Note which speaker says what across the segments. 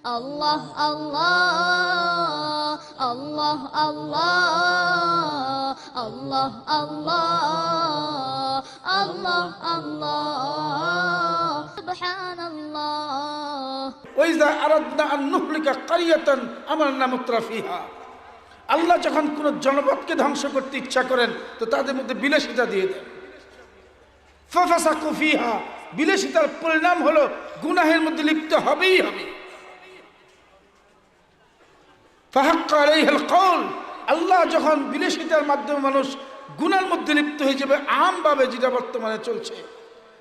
Speaker 1: আল্লাহ আল্লাহ আল্লাহ আল্লাহ আল্লাহ আল্লাহ আল্লাহ আল্লাহ সুবহানাল্লাহ।
Speaker 2: ওয়াইযা আরাদনা আন নুহলিকা কারিয়াতান আমারনা মুত্রাফিহা, আল্লাহ যখন কোন জনপদকে ধ্বংস করতে ইচ্ছা করেন তো তাদের মধ্যে বিলাসিতা দিয়ে দেন। ফাফাসাকু ফিহা, বিলাসিতার পরিণাম হলো গুনাহের মধ্যে লিপ্ত হবেই হবে। ফাহাক্কা আলাইহিল কওল, আল্লাহ যখন বিলাসিতার মাধ্যমে মানুষ গুনার মধ্যে লিপ্ত হয়ে যাবে আমভাবে, যেটা বর্তমানে চলছে,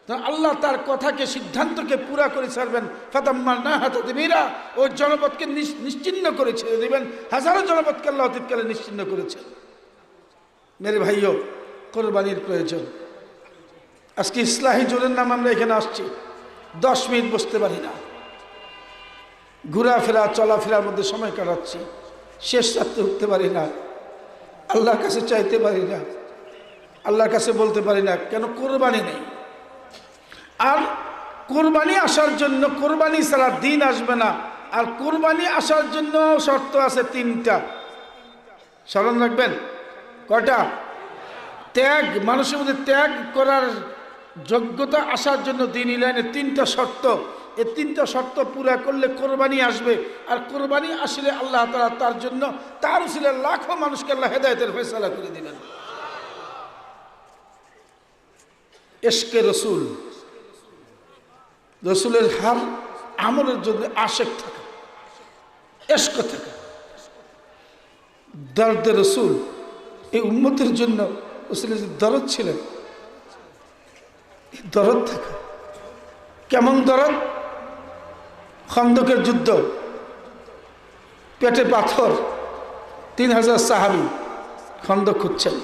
Speaker 2: তখন আল্লাহ তার কথাকে সিদ্ধান্তকে পুরা করে ছাড়বেন। ফাতাম্মারনাহা তাদবীরা, ওই জনপদকে নিশ্চিহ্ন করে ছেড়ে দেবেন। হাজারো জনপদকে আল্লাহ অতীতকালে নিশ্চিহ্ন করেছেন। মেরে ভাইও, কোরবানির প্রয়োজন। আজকে ইসলাহি জোরের নাম আমরা এখানে আসছি, 10 মিনিট বসতে পারি না, ঘোরাফেরা চলাফেরার মধ্যে সময় কাটাচ্ছি, শেষ রাত্রে উঠতে পারি না, আল্লাহর কাছে চাইতে পারি না, আল্লাহর কাছে বলতে পারি না, কেন? কোরবানি নেই। আর কোরবানি আসার জন্য, কোরবানি ছাড়া দিন আসবে না। আর কোরবানি আসার জন্য শর্ত আছে 3টা, স্মরণ রাখবেন। কয়টা? ত্যাগ, মানুষের মধ্যে ত্যাগ করার যোগ্যতা আসার জন্য দিন ইলাইনে 3টা শর্ত। এই 3টা শর্ত পুরা করলে কোরবানি আসবে। আর কোরবানি আসলে আল্লাহ তাআলা তার জন্য, তার উসিলে লাখো মানুষকে আল্লাহ হেদায়েতের ফয়সালা করে দিবেন। ইশকে রসুল, রসুলের হার আমলের জন্য আশেক থাকা, ইশক থাকা। দর্দে রসুল, এই উম্মতের জন্য রসুলের যে দরদ ছিলেন, দরদ থাকা। কেমন দরদ? খন্দকের যুদ্ধ, পেটে পাথর, 3000 সাহাবী খন্দক খুঁজছেন।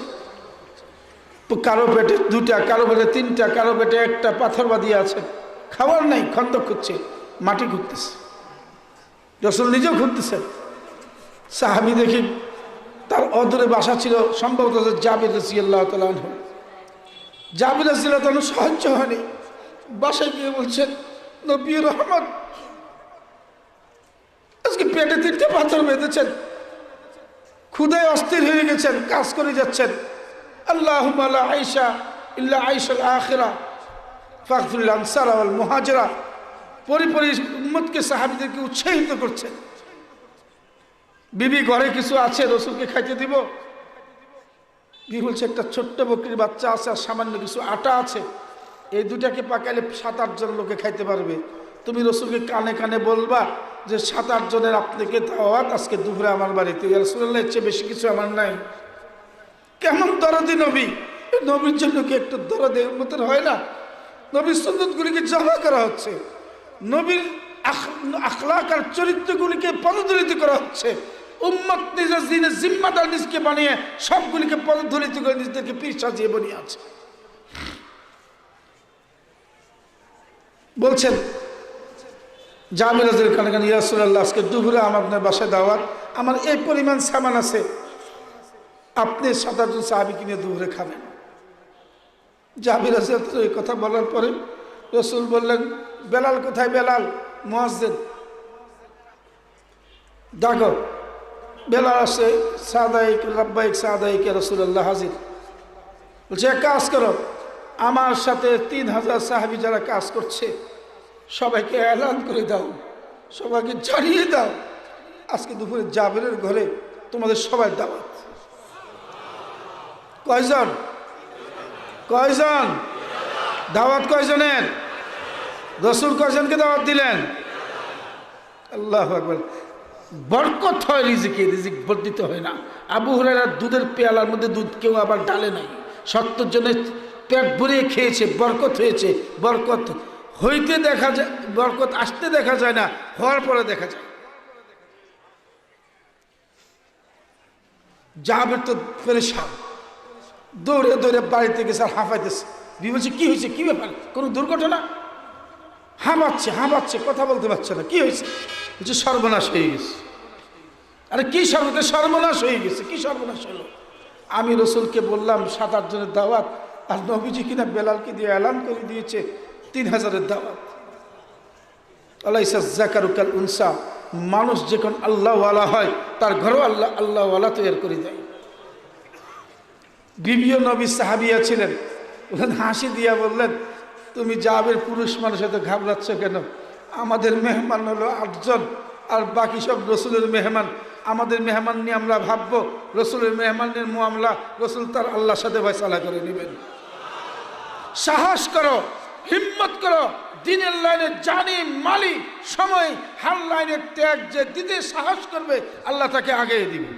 Speaker 2: কারো পেটে 2টা, কারো পেটে 3টা, কারো পেটে 1টা পাথর বাঁধিয়ে আছে, খাবার নাই, খন্দক খুঁজছে, মাটি খুঁজতেছে। রসুল নিজেও খুঁজতেছেন। সাহাবী দেখি তার অদূরে বাসা ছিল, সম্ভবত জাবির রাদিয়াল্লাহু তাআলা আনহু। জাবির রাদিয়াল্লাহু তাআলা সাহায্য হয়নি, বাসায় গিয়ে বলছেন, নবী রহমত, আজকে পেটে 3টে পাথর বেঁধেছেন, ক্ষুধায় অস্থির হয়ে গেছেন, কাজ করে যাচ্ছেন। আল্লাহুম্মা লা আইশা ইল্লা আইশাল আখিরা ফাগফির লিল আনসার ওয়াল মুহাজিরা, পরিপরি উম্মতকে, সাহাবীদেরকে উৎসাহিত করছেন। বিবি, ঘরে কিছু আছে, রসুলকে খাইতে দিব? বিবি বলছে, একটা ছোট্ট বকরির বাচ্চা আছে আর সামান্য কিছু আটা আছে, এই 2টাকে পাকাইলে 7-8 জন লোকে খাইতে পারবে। তুমি রসুলকে কানে কানে বলবা যে 7-8 জনের আপনাকে দাওয়াত আজকে দুপুরে আমার বাড়িতে, ইয়া রাসূলুল্লাহ, এর চেয়ে বেশি কিছু আমার নাই। কেমন দরদি নবী! নবীর জন্য কি একটু দরদে উম্মতের হয় না? নবীর সুন্নতগুলিকে জমা করা হচ্ছে, নবীর আখলাক আর চরিত্রগুলিকে পদদলিত করা হচ্ছে। উম্মত নিজের দিনের জিম্মাদার নিজকে বানিয়ে সবগুলিকে পদদলিত করে নিজেদেরকে পীর সাজিয়ে বানিয়ে আছে। বলছেন জাবির রাদিয়াল্লাহু কানে কানে, ইয়া রাসূলুল্লাহ, আজকে দুপুরে আমার আপনার বাসায় দাওয়াত, আমার এই পরিমাণ সামান আছে, আপনি 7-8 জন সাহাবীকে নিয়ে দুপুরে খাবেন। জাবির রাদিয়াল্লাহু এই কথা বলার পরে রসুল বললেন, বেলাল কোথায়? বেলাল মুয়াজ্জিন, ডাকো। বেলাল আসে, সাদাইক লাব্বাইক সাদাইক ইয়া রাসূলুল্লাহ, হাজির। বলছে, এক কাজ করো, আমার সাথে 3000 সাহাবী যারা কাজ করছে সবাইকে এলান করে দাও, সবাইকে জানিয়ে দাও, আজকে দুপুরে জাবিরের ঘরে তোমাদের সবাই দাওয়াত। কয়জন? কয়জন দাওয়াত? কয়জনের? রসুল কয়জনকে দাওয়াত দিলেন? আল্লাহু আকবার। বরকত হয় রিজিকে, রিজিক বর্ধিত হয় না। আবু হুরায়রা দুধের পেয়ালার মধ্যে দুধ কেউ আবার ডালে নাই, সত্তর জনের পেট ভরিয়ে খেয়েছে, বরকত হয়েছে। বরকত হইতে দেখা যায়, বরকত আসতে দেখা যায় না, হওয়ার পরে দেখা যায়। জাবির তো পেরেশান, দৌড়ে দৌড়ে বাড়িতে গেছে আর হাঁপাইতেছে। বিবি বলছে, কি হয়েছে? কি ব্যাপার? কোনো দুর্ঘটনা? হাঁপাচ্ছে, কথা বলতে পারছে না। কি হয়েছে? বলছে, সর্বনাশ হয়ে গেছে। আরে কি সর্বনাশ হয়ে গেছে? কি সর্বনাশ হলো? আমি রসুলকে বললাম 7-8 জনের দাওয়াত, আর নবীজি কিনা বেলালকে দিয়ে এলান করে দিয়েছে 3000-এর দাওয়াত। আলাইসা যাকারু কাল উনসা, মানুষ যখন আল্লাহওয়ালা হয় তার ঘরও আল্লাহওয়ালা তৈরি করে দেয়। বিবিও নবী সাহাবিয়া ছিলেন, বলেন হাসি দিয়া বললেন, তুমি জাবের পুরুষ মানুষ এত ঘাবড়াচ্ছ কেন? আমাদের মেহমান হলো 8 জন, আর বাকি সব রসুলের মেহমান। আমাদের মেহমান নিয়ে আমরা ভাববো, রসুলের মেহমানের মামলা রসুল তার আল্লাহর সাথে ফয়সালা করে নেবেন। সাহস করো, হিম্মত করো, দিনের লাইনে জানি মালি সময় হার লাইনে ত্যাগ যে দিতে সাহস করবে আল্লাহ তাকে আগিয়ে দিবে।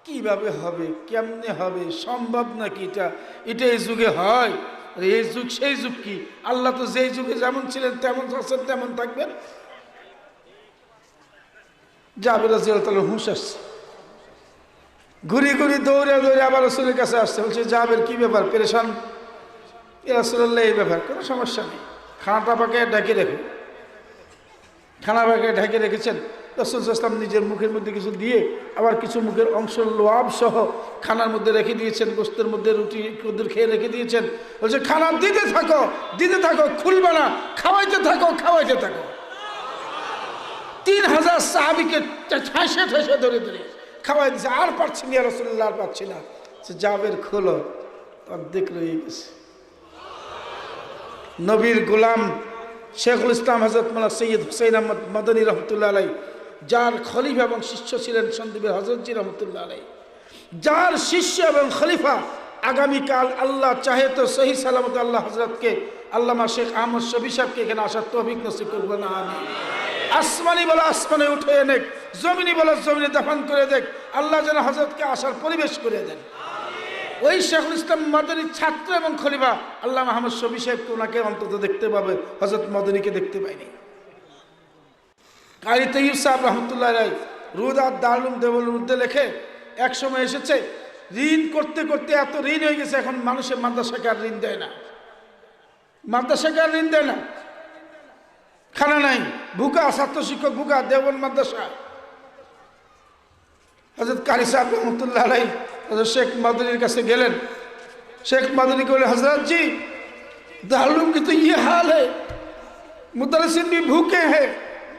Speaker 2: কিভাবে হবে, কেমনে হবে, সম্ভব নাকি? এটা এই যুগে হয়? এই যুগ সেই যুগ কি? আল্লাহ তো যেই যুগে যেমন ছিলেন তেমন আছেন, তেমন থাকবেন। জাবের রাদিয়াল্লাহু তাআলা হুঁশ আসছে, ঘুরি ঘুরি দৌড়ে দৌড়ে আবার রাসূলের কাছে আসছে, বলছে জাবের কি ব্যাপার, পেরেশান? ইয়া রাসূলুল্লাহ এই ব্যাপার, কোনো সমস্যা নেই, খানাটা পাকে ঢেকে রেখে। খানা পাকে ঢেকে রেখেছেন। রাসূল সাল্লাল্লাহু আলাইহি ওয়াসাল্লাম নিজের মুখের মধ্যে কিছু দিয়ে আবার কিছু মুখের অংশ লোয়াব সহ খানার মধ্যে রেখে দিয়েছেন, গোস্তের মধ্যে রুটি কদ্দুর খেয়ে রেখে দিয়েছেন। বলছে খানা দিতে থাকো, দিতে থাকো, খুলবে না, খাওয়াইতে থাকো, খাওয়াইতে থাকো। 3000 সাহাবীকে ঠাসে ঠাসে ধরে ধরে খাওয়াই দিয়েছে। আর পারছি না রাসূলুল্লাহ, আর পারছি না। জাবের খোলো, অর্ধেক রয়ে গেছে। নবীর গোলাম শেখুল ইসলাম হযরত মাওলানা সৈয়দ হুসাইন আহমদ মাদানী রহমতুল্লাহ আলাই, যার খলিফা এবং শিষ্য ছিলেন সন্দীপের হযরতজি রহমতুল্লাহ আলাই, যার শিষ্য এবং খলিফা আগামীকাল আল্লাহ চাহে তো সহি সালামত আল্লাহ হযরতকে আল্লামা শেখ আহমদ শফি সাহেবকে এখানে আসার তৌফিক নসিব করবেন। আমিন। আসমানি বলে আসমানে উঠে এনে, জমিনি বলে জমিনে দাফন করে দেখ, আল্লাহ যেন হযরতকে আসার পরিবেশ করে দেন। ওই শেখুল ইসলাম মাদানীর ছাত্র এবং খলিফা আল্লাহ আহমদ শফি সাহেবকে ওনাকে অন্তত দেখতে পাবে, হযরত মাদানীকে দেখতে পায়নি। কারি তৈয়ব সাহেব রহমতুল্লাহ আলাই রুদ আর দারুল দেওয়ালের মধ্যে লেখে, এক সময় এসেছে ঋণ করতে করতে এত ঋণ হয়ে গেছে, এখন মানুষের মাদ্রাসাকে আর ঋণ দেয় না, মাদ্রাসাকে আর ঋণ দেয় না। খানা নাই, ভুকা, ছাত্র শিক্ষক ভুকা, দেওবন্দ মাদ্রাসা। হযরত কারি সাহেব রহমতুল্লাহ আলাই हज़रत शेख मदनी का से गेलन, शेख मदनी को बोले हजरत जी दारुल की तो ये हाल है, मुदर्रिसिन भी भूखे हैं,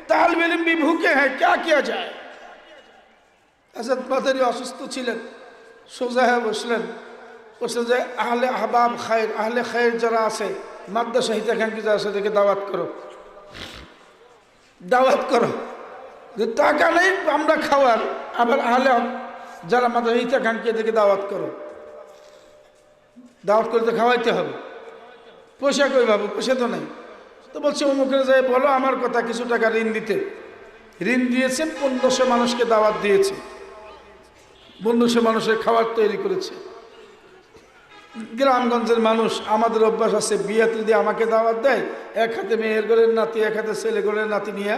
Speaker 2: तालिब इल्म भी भूखे हैं, क्या किया जाए? हजरत मदनी असुस्थ छिलेन, सोजा है बसलेन, বলছেন যে আহলে আহবাব খায়ের, আহলে খায়ের যারা আছে মাদ্রাসা হিতাকাঙ্ক্ষী যারা আছে তাদেরকে দাওয়াত করো, দাওয়াত করো। যে টাকা নেই আমরা খাওয়ার, আবার আহলে যারা মাদ্রাসা হিতাকাঙ্ক্ষী এদেরকে দাওয়াত করো, দাওয়াত করতে খাওয়াইতে হবে। পয়সা কই বাবু, পয়সা তো নেই। তো বলছে অমুকের যায় বলো আমার কথা, কিছু টাকা ঋণ দিতে। ঋণ দিয়েছে, 1500 মানুষকে দাওয়াত দিয়েছে, 1500 মানুষের খাবার তৈরি করেছে। গ্রামগঞ্জের মানুষ, আমাদের অভ্যাস আছে বিয়াতে যদি আমাকে দাওয়াত দেয়, এক হাতে মেয়ের ঘরের নাতি, এক হাতে ছেলে ঘরের নাতি নিয়ে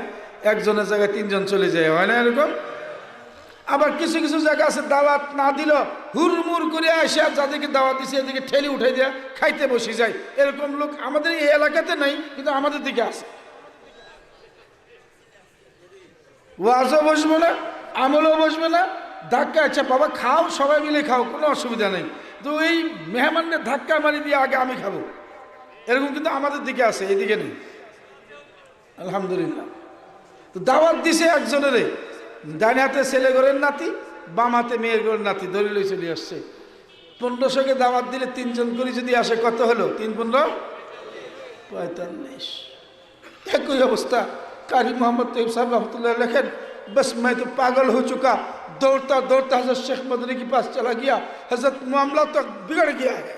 Speaker 2: একজনের জায়গায় 3 জন চলে যায়, হয় না এরকম? আবার কিছু কিছু জায়গা আছে দাওয়াত না দিল হুড়মুড় করে আসে, যাদেরকে দাওয়াত দিছে এদিকে ঠেলি উঠে দেয়, খাইতে বসে যায়। এরকম লোক আমাদের এই এলাকাতে নাই, কিন্তু আমাদের দিকে আছে। ওয়াজও বসবে না, আমলও বসবে না, ধাক্কা, আচ্ছা বাবা খাও, সবাই মিলে খাও, কোনো অসুবিধা নেই, তো এই মেহমানদের ধাক্কা মারি দিয়ে আগে আমি খাবো, এরকম কিন্তু আমাদের দিকে আছে, এদিকে নেই। আলহামদুলিল্লাহ। তো দাওয়াত দিছে একজনের, ডান হাতে ছেলে ঘরের নাতি, বাম হাতে মেয়ের ঘরের নাতি, ধরে লই চলে আসছে। 1500কে দাওয়াত দিলে 3 জন করে যদি আসে কত হলো? 3 15 45। একই অবস্থা। কারি मोहम्मद तैयब साहब रहमतुल्लाह लिखें, बस मैं तो पागल हो चुका, दौड़ता दौड़ता हजरत शेख मदनी के पास चला गया, हजरत मामला तो बिगड़ गया है।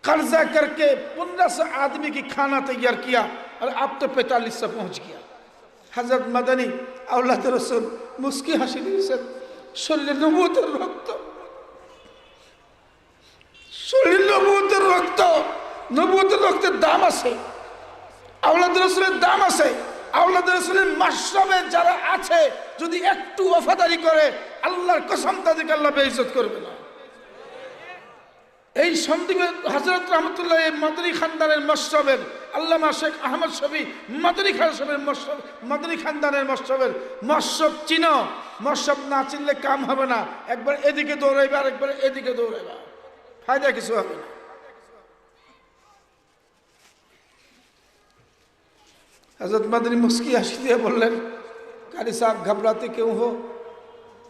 Speaker 2: कर्जा करके 1500 आदमी की खाना तैयार किया और अब तो 4500 पहुंच गया। हजरत मदनी औलाद रसूल मुस्की हासि दिয়েছেন, শরীরে নবুয়তের রক্ত, শরীরে নবুয়তের রক্ত, নবুয়তের রক্তের দাম আছে, আওলাদ রসুলের দাম আছে। আওলাদ রসুলের মাশরাবে যারা আছে যদি একটু ওফাদারি করে, আল্লাহর কসম তাদেরকে আল্লাহ বেইজ্জত করবে না। এই সন্দীপে হযরত রহমতুল্লাহ মাদানী খানদানের মাশরাবের আল্লামা শেখ আহমদ শফি মাদানী খানসাবের মাশরাব, মাদানী খানদানের মাশরাবের মাশরাব চিনো, মাশরাব না চিনলে কাম হবে না। একবার এদিকে দৌড়াইবা আর একবার এদিকে দৌড়াইবা, ফায়দা কিছু হবে না। हजरत मदनी मुस्की हंसी दिए बोलें कारी साहब घबराते क्यों हो,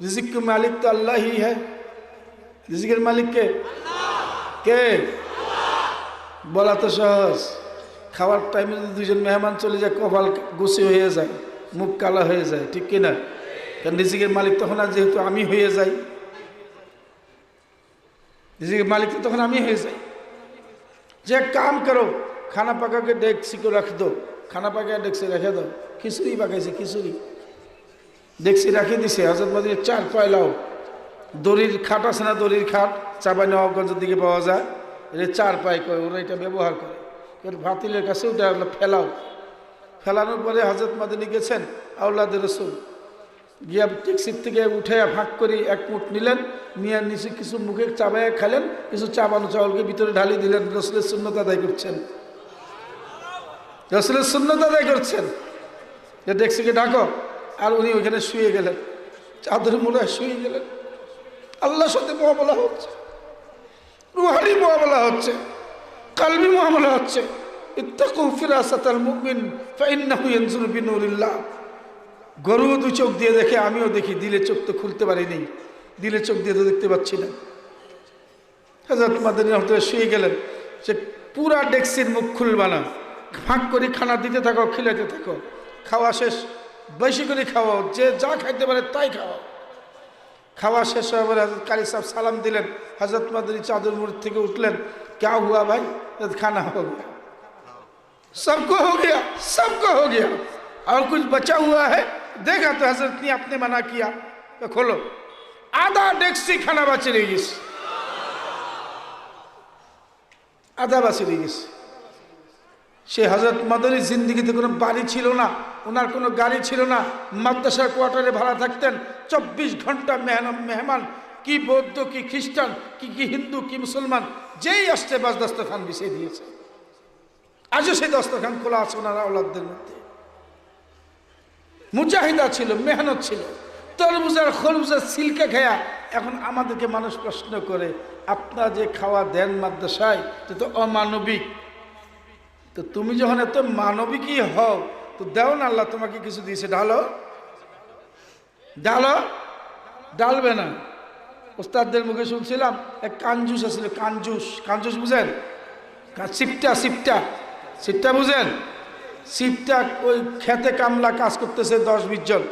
Speaker 2: रिजिक के मालिक तो अल्लाह ही है। रिजिकेर मालिक के বলা তো সহজ, খাওয়ার টাইমে যদি দুজন মেহমান চলে যায় কপাল গুছে হয়ে যায়, মুখ কালা হয়ে যায়, ঠিক কিনা? কারণ রিজিকের মালিক তখন আর যেহেতু আমি হয়ে যাই, রিজিকের মালিক তো তখন আমি হয়ে যাই। যে काम करो खाना पका के डेक्सी को रख दो, खाना पका डेक्सी रखे दो, खिचड़ी पकाइছে খিচুড়ি डेक्सी রাখে দিছে। হযরত মদিনার 4 পয়লাও দড়ির খাট আছে না, দড়ির খাট চাবাই নবাবগঞ্জের দিকে পাওয়া যায়, এটা 4 পায় করে ওরা এটা ব্যবহার করে। এর ভাতিলের কাছে ওটা ফেলাও, ফেলানোর পরে হযরত মদিনা গেছেন আওলাদে রাসূল গিয়া ট্যাক্সির থেকে উঠে ভাগ করে এক মুঠ নিলেন, নিয়ে নিচে কিছু মুখে চাবায় খেলেন, কিছু চাবানো চাউলকে ভিতরে ঢালি দিলেন। রাসূলের সুন্নত আদায় করছেন, রাসূলের সুন্নত আদায় করছেন। যে ট্যাক্সিকে ডাকো, আর উনি ওইখানে শুয়ে গেলেন, চাদর মুড়ে শুয়ে গেলেন। আল্লাহর সাথে মুআমালা হচ্ছে, রুহানি মুআমালা হচ্ছে, কলবি মুআমালা হচ্ছে। ইত্তাকু ফিরাসাতাল মুমিন ফাইন্নাহু ইয়ানজুরু বিনুরিল্লাহ। গরু 2 চোখ দিয়ে দেখে, আমিও দেখি, দিলে চোখ তো খুলতে পারিনি, দিলে চোখ দিয়ে তো দেখতে পাচ্ছি না। হযরত মদনী হতে শুয়ে গেলেন, সে পুরা ডেক্সির মুখ খুলবা না, ফাঁক করে খানা দিতে থাকো, খিলাতে থাকো, খাওয়া শেষ বেশি করে খাওয়াও, যে যা খাইতে পারে তাই খাওয়াও। খাওয়া শেষ হওয়ার পরে হযরত কারি সাহেব সালাম দিলেন, হযরত মদনী চাদর মুড় থেকে উঠলেন, क्या हुआ भाई? खाना हो गया, सबको हो गया, सबको हो गया, और कुछ बचा हुआ है? देखा तो हजरत ने आपने मना किया, तो खोलो, आधा डेक्सी खाना बाची रही गई, आधा बाची रही गई। সে হযরত মদনীর জিন্দেগিতে কোনো বাড়ি ছিল না, ওনার কোনো গাড়ি ছিল না, মাদ্রাসার কোয়ার্টারে ভাড়া থাকতেন। 24 ঘন্টা মেহমান, কি বৌদ্ধ, কি খ্রিস্টান, কি হিন্দু, কি মুসলমান, যেই আসছে বাস দস্তরখান বিছিয়ে দিয়েছে। আজও সেই দস্তরখান খোলা আছে ওনার আওলাদদের মধ্যে। মুজাহিদা ছিল, মেহনত ছিল, তরমুজের খরবুজের সিলকা খায়া। এখন আমাদেরকে মানুষ প্রশ্ন করে, আপনারা যে খাওয়া দেন মাদ্রাসায়, এটা তো অমানবিক। তো তুমি যখন এত মানবিকই হও, তো দাও না, আল্লাহ তোমাকে কিছু দিয়েছে, ঢালো, ঢালো, ডালবে না। ওস্তাদদের মুখে শুনছিলাম এক কাঞ্জুস আসলে, কাঞ্জুস, কাঞ্জুস বুঝেন? সিপটা, সিপটা, সিপটা বুঝেন? সিপটা ওই খেতে কামলা কাজ করতেছে 10-20 জন।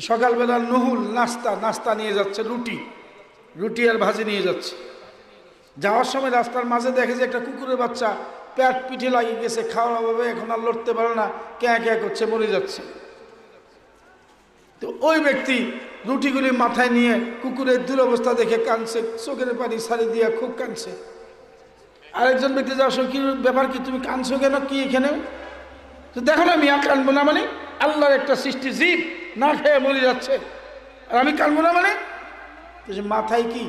Speaker 2: সকালবেলা নুহুল নাস্তা নিয়ে যাচ্ছে, রুটি আর ভাজি নিয়ে যাচ্ছে। যাওয়ার সময় রাস্তার মাঝে দেখে যে একটা কুকুরের বাচ্চা পেট পিঠে লাগিয়ে গেছে, খাওয়ার অভাবে এখন আর লড়তে পারে না, ক্যাঁ করছে, মরে যাচ্ছে। তো ওই ব্যক্তি রুটিগুলি মাথায় নিয়ে কুকুরের দুরবস্থা দেখে কাঁদছে, চোখের পানি ছাড়ি দিয়ে খুব কাঁদছে। আরেকজন ব্যক্তি যাওয়ার সময়, কি ব্যাপার, কি তুমি কাঁদছো কেন, কি এখানে? তো দেখো না, আমি কাঁদবো না মানে? আল্লাহর একটা সৃষ্টি জীব না খেয়ে মরে যাচ্ছে, আর আমি কাঁদবো না মানে? মাথায় কি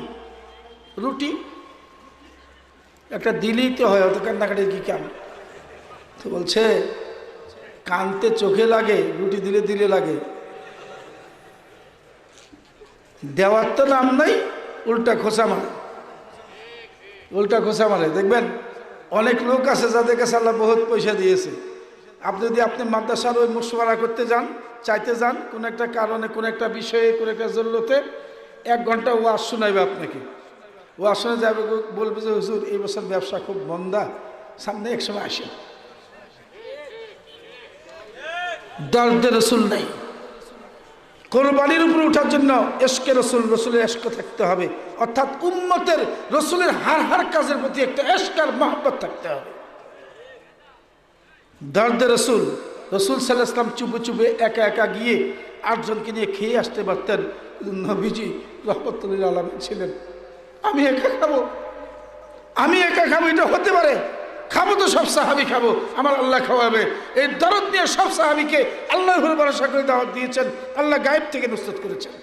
Speaker 2: রুটি একটা দিলেই তো হয়, অত কান্নাকাটি কি কাম? তো বলছে কানতে চোখে লাগে, রুটি দিলে লাগে, দেওয়ার তো নাম নাই, উল্টা খোঁচা মারে, উল্টা খোঁচা মারে। দেখবেন অনেক লোক আছে যাদের কাছে আল্লাহ বহুত পয়সা দিয়েছে। আপনি যদি আপনি মাদ্রাসার ওই মুশওয়ারা করতে যান, চাইতে যান, কোনো একটা কারণে, কোনো একটা বিষয়ে, কোনো একটা জরুরতে, 1 ঘন্টা ওয়াজ শোনাইবে আপনাকে। ওয়াজ শুনে যাবে, বলবে যে হুজুর এই বছর ব্যবসা খুব মন্দা, সামনে এক সময় আসেন। দরদে রসুল নাই। কোরবানির উপরে ওঠার জন্য এশকে রসুল, রসুলের এশক থাকতে হবে, অর্থাৎ উম্মতের রসুলের হার কাজের প্রতি একটা এশকার মহব্বত থাকতে হবে। দরদে রসুল, রসুল সাল্লাল্লাহু আলাইহি ওয়াসাল্লাম চুপে একা গিয়ে 8 জনকে নিয়ে খেয়ে আসতে পারতেন। নবীজি রাহমাতুল আলামিন ছিলেন, আমি একা খাবো, এটা হতে পারে? খাবো তো সব সাহাবি খাবো, আমার আল্লাহ খাওয়াবে। এই দরদ নিয়ে সব সাহাবিকে আল্লাহর উপর ভরসা করে দাওয়াত দিয়েছেন, আল্লাহ গায়েব থেকে নুসরত করেছেন।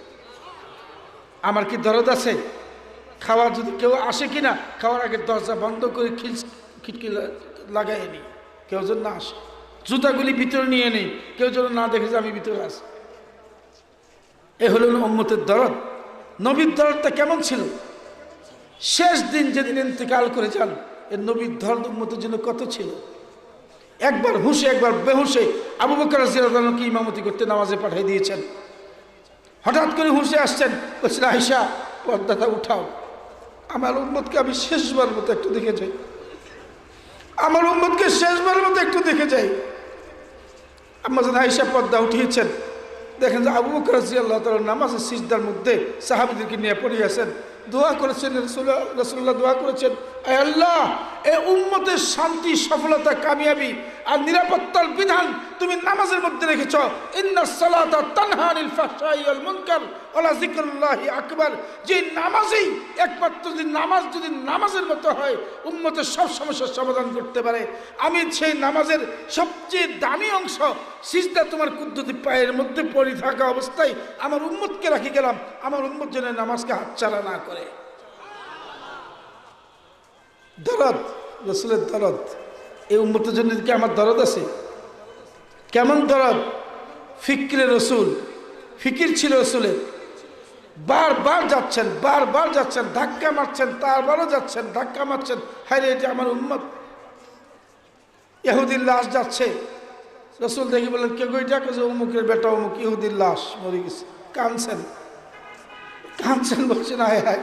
Speaker 2: আমার কি দরদ আছে? খাওয়া যদি কেউ আসে কিনা, খাওয়ার আগে দরজা বন্ধ করে খিটকি লাগাই নি, কেউ যেন না আসে, জুতাগুলি ভিতরে নিয়ে নেই, কেউ যেন না দেখে যে আমি ভিতরে আসি। এ হল উম্মতের দরদ। নবীর দরদটা কেমন ছিল? শেষ দিন যেদিন ইন্তেকাল করে যান, এর নবীর দরদ উম্মতের জন্য কত ছিল? একবার হুঁশে একবার বেহুশে আবু বকর রাদিয়াল্লাহু আনহুকে ইমামতি করতে নামাজে পাঠিয়ে দিয়েছেন। হঠাৎ করে হুঁশে আসছেন, বলছেন আয়েশা পর্দাটা উঠাও, আমার উম্মতকে আমি শেষবার মতো একটু দেখে যাই, আমার উম্মতকে শেষবার মতো একটু দেখে যাই। আম্মা জান আয়েশা পর্দা উঠিয়েছেন, দেখেন যে আবু বকর রাদিয়াল্লাহু তাআলা নামাজের সিজদার মধ্যে সাহাবীদেরকে নিয়ে পড়ে আছেন, দোয়া করেছেন। রাসূলুল্লাহ দোয়া করেছেন, আয় আল্লাহ, এই উম্মতের শান্তি, সফলতা, কামিয়াবি আর নিরাপত্তার বিধান তুমি নামাজের মধ্যে রেখেছ। ইন্নাস সালাতা তানহা আনিল ফাহশাই ওয়াল মুনকার ওয়া যিকরুল্লাহি আকবার। যে নামাজই একমাত্র নামাজ যদি নামাজের মতো হয় উম্মতের সব সমস্যার সমাধান করতে পারে, আমি সেই নামাজের সবচেয়ে দামি অংশ সিজদা তোমার কুদ্দুতি পায়ের মধ্যে পড়ে থাকা অবস্থায় আমার উম্মতকে রাখি গেলাম, আমার উম্মত যেন নামাজকে হাতছাড়া না করে। দরদ, রাসূলের দরদ, এই উম্মতের জন্য কি আমার দরদ আছে? কেমন দরদ? ফিক্রে রসুল, ফিকির ছিল রসুলের। বারবার যাচ্ছেন, বারবার যাচ্ছেন, ধাক্কা মারছেন, তারবারও যাচ্ছেন, ধাক্কা মারছেন, হায় রে এটা আমার উম্মত। ইহুদির লাশ যাচ্ছে, রসুল দেখি বললেন কে গইটা? যে অমুকের বেটা অমুক, ইহুদির লাশ মরে গেছে। কাঁদছেন, কাঁদছেন, বলছেন হায় হায়,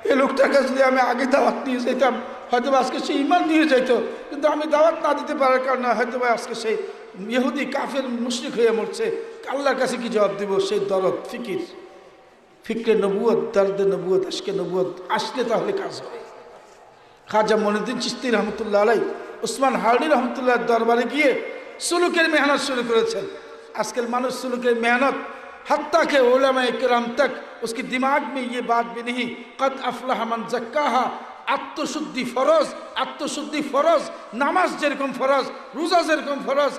Speaker 2: এই লোকটাকে যদি আমি আগে দাওয়াত নিয়ে যেতাম হয়তো আজকে সে ইমান নিয়ে যাইতো, কিন্তু আমি দাওয়াত না দিতে পারার কারণে হয়তো আজকে সেই ইহুদি কাফের মুশরিক হয়ে মরছে। আল্লাহর কাছে কি জবাব দিব? সেই দরদ, ফিকির, ফিক্রে নবুয়ত, দর্দে নবুয়ত, আশকে নবুয়ত আসলে তাহলে কাজ হবে। খাজা মঈনুদ্দিন চিশতি রহমতুল্লাহ আলাই উসমান হারনি রহমতুল্লাহ দরবারে গিয়ে সুলুকের মেহনত শুরু করেছেন। আজকের মানুষ সুলুকের মেহনত हत्ता के उलमाए किराम तक उसके दिमाग में ये बात भी नहीं कद अफलाह मन ज़क्काहा। आत्मशुद्धि फरज, आत्मशुद्धि फरज, नामाज जेरकम फरज, रोजा जेरकम फरज,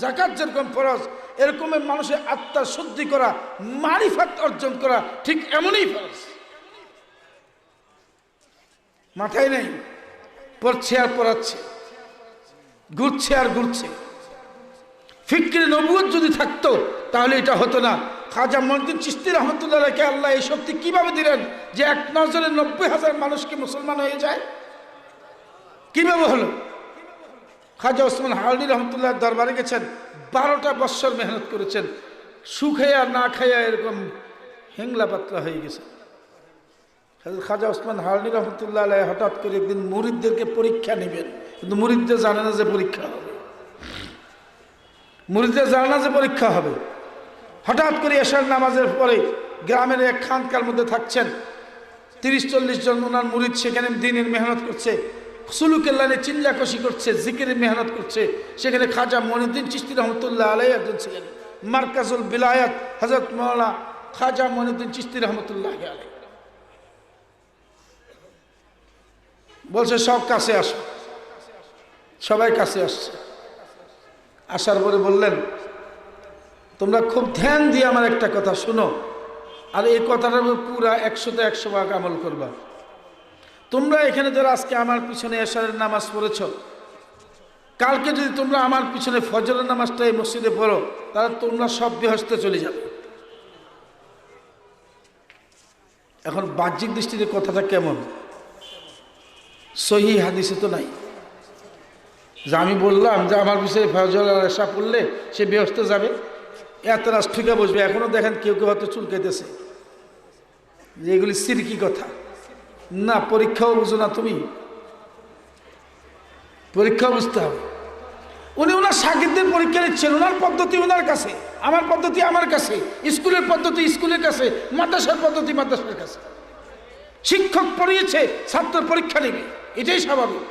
Speaker 2: जाकात जेरकम फरज, एरकम मानुषेर आत्मा शुद्धि करा, मारिफत अर्जन करा ठीक एमनই फरज। মাথায় নেই, পড়ছে আর পড়াচ্ছে, ঘুরছে আর ঘুরছে। ফিক্রে নবুয়ত যদি থাকতো তাহলে এটা হতো না। খাজা মঈনুদ্দিন চিশতি রহমতুল্লাহকে আল্লাহ এই শক্তি কিভাবে দিলেন যে এক নজরে 90,000 মানুষকে মুসলমান হয়ে যায়? কিভাবে হলো? খাজা ওসমান হারনি রহমতুল্লাহ দরবারে গেছেন, 12টা বৎসর মেহনত করেছেন, সুখাইয়া না খাইয়া এরকম হেংলা পাতলা হয়ে গেছে। খাজা ওসমান হারনি রহমতুল্লাহ আলাইহি হঠাৎ করে একদিন মুরিদদেরকে পরীক্ষা নেবেন, কিন্তু মুরিদদের জানে না যে পরীক্ষা হবে, মুরিদদের জানে না যে পরীক্ষা হবে। হঠাৎ করে এশার নামাজের পরে গ্রামের এক খানকার মধ্যে থাকছেন, 30-40 জন ওনার মুরিদ সেখানে দিনের মেহনত করছে, সুলুকের লাইনে চিল্লাকষি করছে, জিকিরের মেহনত করছে। সেখানে খাজা মঈনুদ্দিন চিশতি রহমতুল্লাহ আলাইহি একজন ছিলেন, মারকাজুল বিলায়াত হযরত মাওলানা খাজা মঈনুদ্দিন চিশতি রহমতুল্লাহ আলাইহি। বলছে সব কাছে আসো, সবাই কাছে আসছে। আসার পরে বললেন তোমরা খুব ধ্যান দিয়ে আমার একটা কথা শুনো, আর এই কথাটার পুরা 100তে 100 ভাগ আমল করবা। তোমরা এখানে যারা আজকে আমার পিছনে এশারের নামাজ পড়েছ, কালকে যদি তোমরা আমার পিছনে ফজরের নামাজটা এই মসজিদে পড়ো তাহলে তোমরা সব বেহেশতে চলে যাবে। এখন বাহ্যিক দৃষ্টিতে কথাটা কেমন? সহিহ হাদিসে তো নাই যে আমি বললাম যে আমার পিছনে ফজর আর এশা পড়লে সে বেহেশতে যাবে, এত রাস ঠুকে বসবে। এখনো দেখেন কেউ কেউ হয়তো চুলকাইতেছে যে এগুলি সিরকি কথা। না, পরীক্ষাও বুঝো না তুমি, পরীক্ষাও বুঝতে হবে। উনি ওনার শাগিরদের পরীক্ষা নিচ্ছেন, ওনার পদ্ধতি ওনার কাছে, আমার পদ্ধতি আমার কাছে, স্কুলের পদ্ধতি স্কুলের কাছে, মাদ্রাসার পদ্ধতি মাদ্রাসার কাছে। শিক্ষক পড়িয়েছে, ছাত্র পরীক্ষা নেবে, এটাই স্বাভাবিক।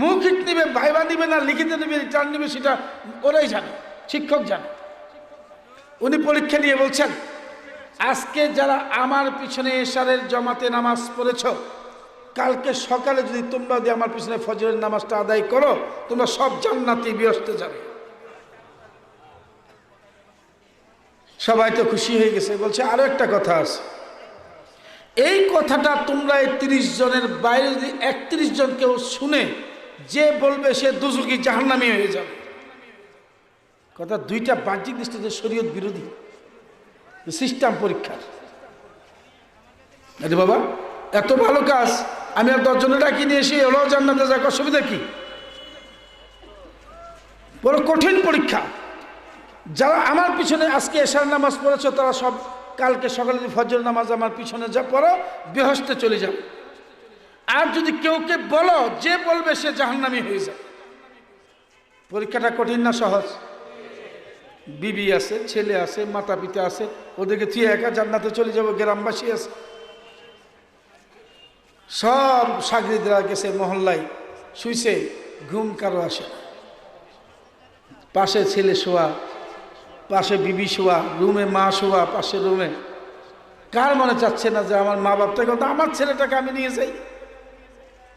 Speaker 2: মৌখিক নেবে, ভাইবা নেবে না লিখিত নেবে, রিটার্ন নেবে, সেটা ওরাই জানে, শিক্ষক জানে। উনি পরীক্ষা নিয়ে বলছেন আজকে যারা আমার পিছনে এশারের জামাতে নামাজ পড়েছ, কালকে সকালে যদি তোমরা দিয়ে আমার পিছনে ফজরের নামাজটা আদায় করো তোমরা সব জান্নাতি বেহেশতে যাবে। সবাই তো খুশি হয়ে গেছে। বলছে আরো একটা কথা আছে, এই কথাটা তোমরা এই 30 জনের বাইরে যদি 31 জন কেউ শুনে, যে বলবে সে দুজকি জাহান্নামী হয়ে যাবে। কথা দুইটা বাহ্যিক দৃষ্টিতে শরীয়ত বিরোধী, সিস্টেম পরীক্ষার। আরে বাবা, এত ভালো কাজ আমি আর 10 জনের ডাকি নিয়ে এসে হলো জান্নাতে যাক, অসুবিধা কি? বড় কঠিন পরীক্ষা। যারা আমার পিছনে আজকে এশার নামাজ পড়েছ তারা সব কালকে সকালে ফজর নামাজ আমার পিছনে যা পড়ো বেহেশতে চলে যাবে। আর যদি কেউকে বলো, যে বলবে সে জাহান্নামী হয়ে যায়। পরীক্ষাটা কঠিন না সহজ? বিবি আছে, ছেলে আছে, মাতা পিতা আছে, ওদেরকে তুই একা জান্নাতে চলে যাবো, গ্রামবাসী আছে, সব সাগরিদরা গেছে মহল্লায়, শুইছে, ঘুম কারো আসে, পাশে ছেলে শোয়া, পাশে বিবি শোয়া, রুমে মা শোয়া, পাশে রুমে। কার মনে চাচ্ছে না যে আমার মা বাপটাকে, আমার ছেলেটাকে আমি নিয়ে যাই?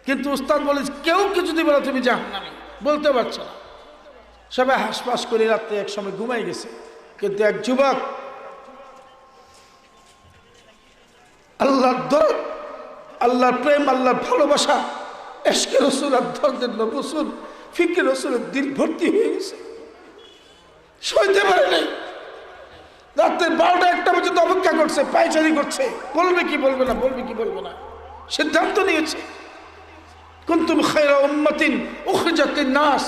Speaker 2: কিন্তু উস্তাদ বলে কেউ কি যদি বলো তুমি জাহান্নামী, বলতে পারছো না। সবাই হাসপাস করে রাত্রে এক সময় ঘুমাই গেছে। কিন্তু এক যুবক আল্লাহর দরদ, আল্লাহর প্রেম, আল্লাহর ভালোবাসা, এশকে রসুল আর দরদের রসুল, ফিকে রসুলের দিল ভর্তি হয়ে গেছে, সইতে পারে নাই। রাত্রে 12টা 1টা পর্যন্ত অপেক্ষা করছে, পায়চারি করছে, বলবে কি বলবে না, বলবে কি বলবে না। সিদ্ধান্ত নিয়েছে, কুনতুম খায়রা উম্মাতিন উখরিজাত লিন-নাস,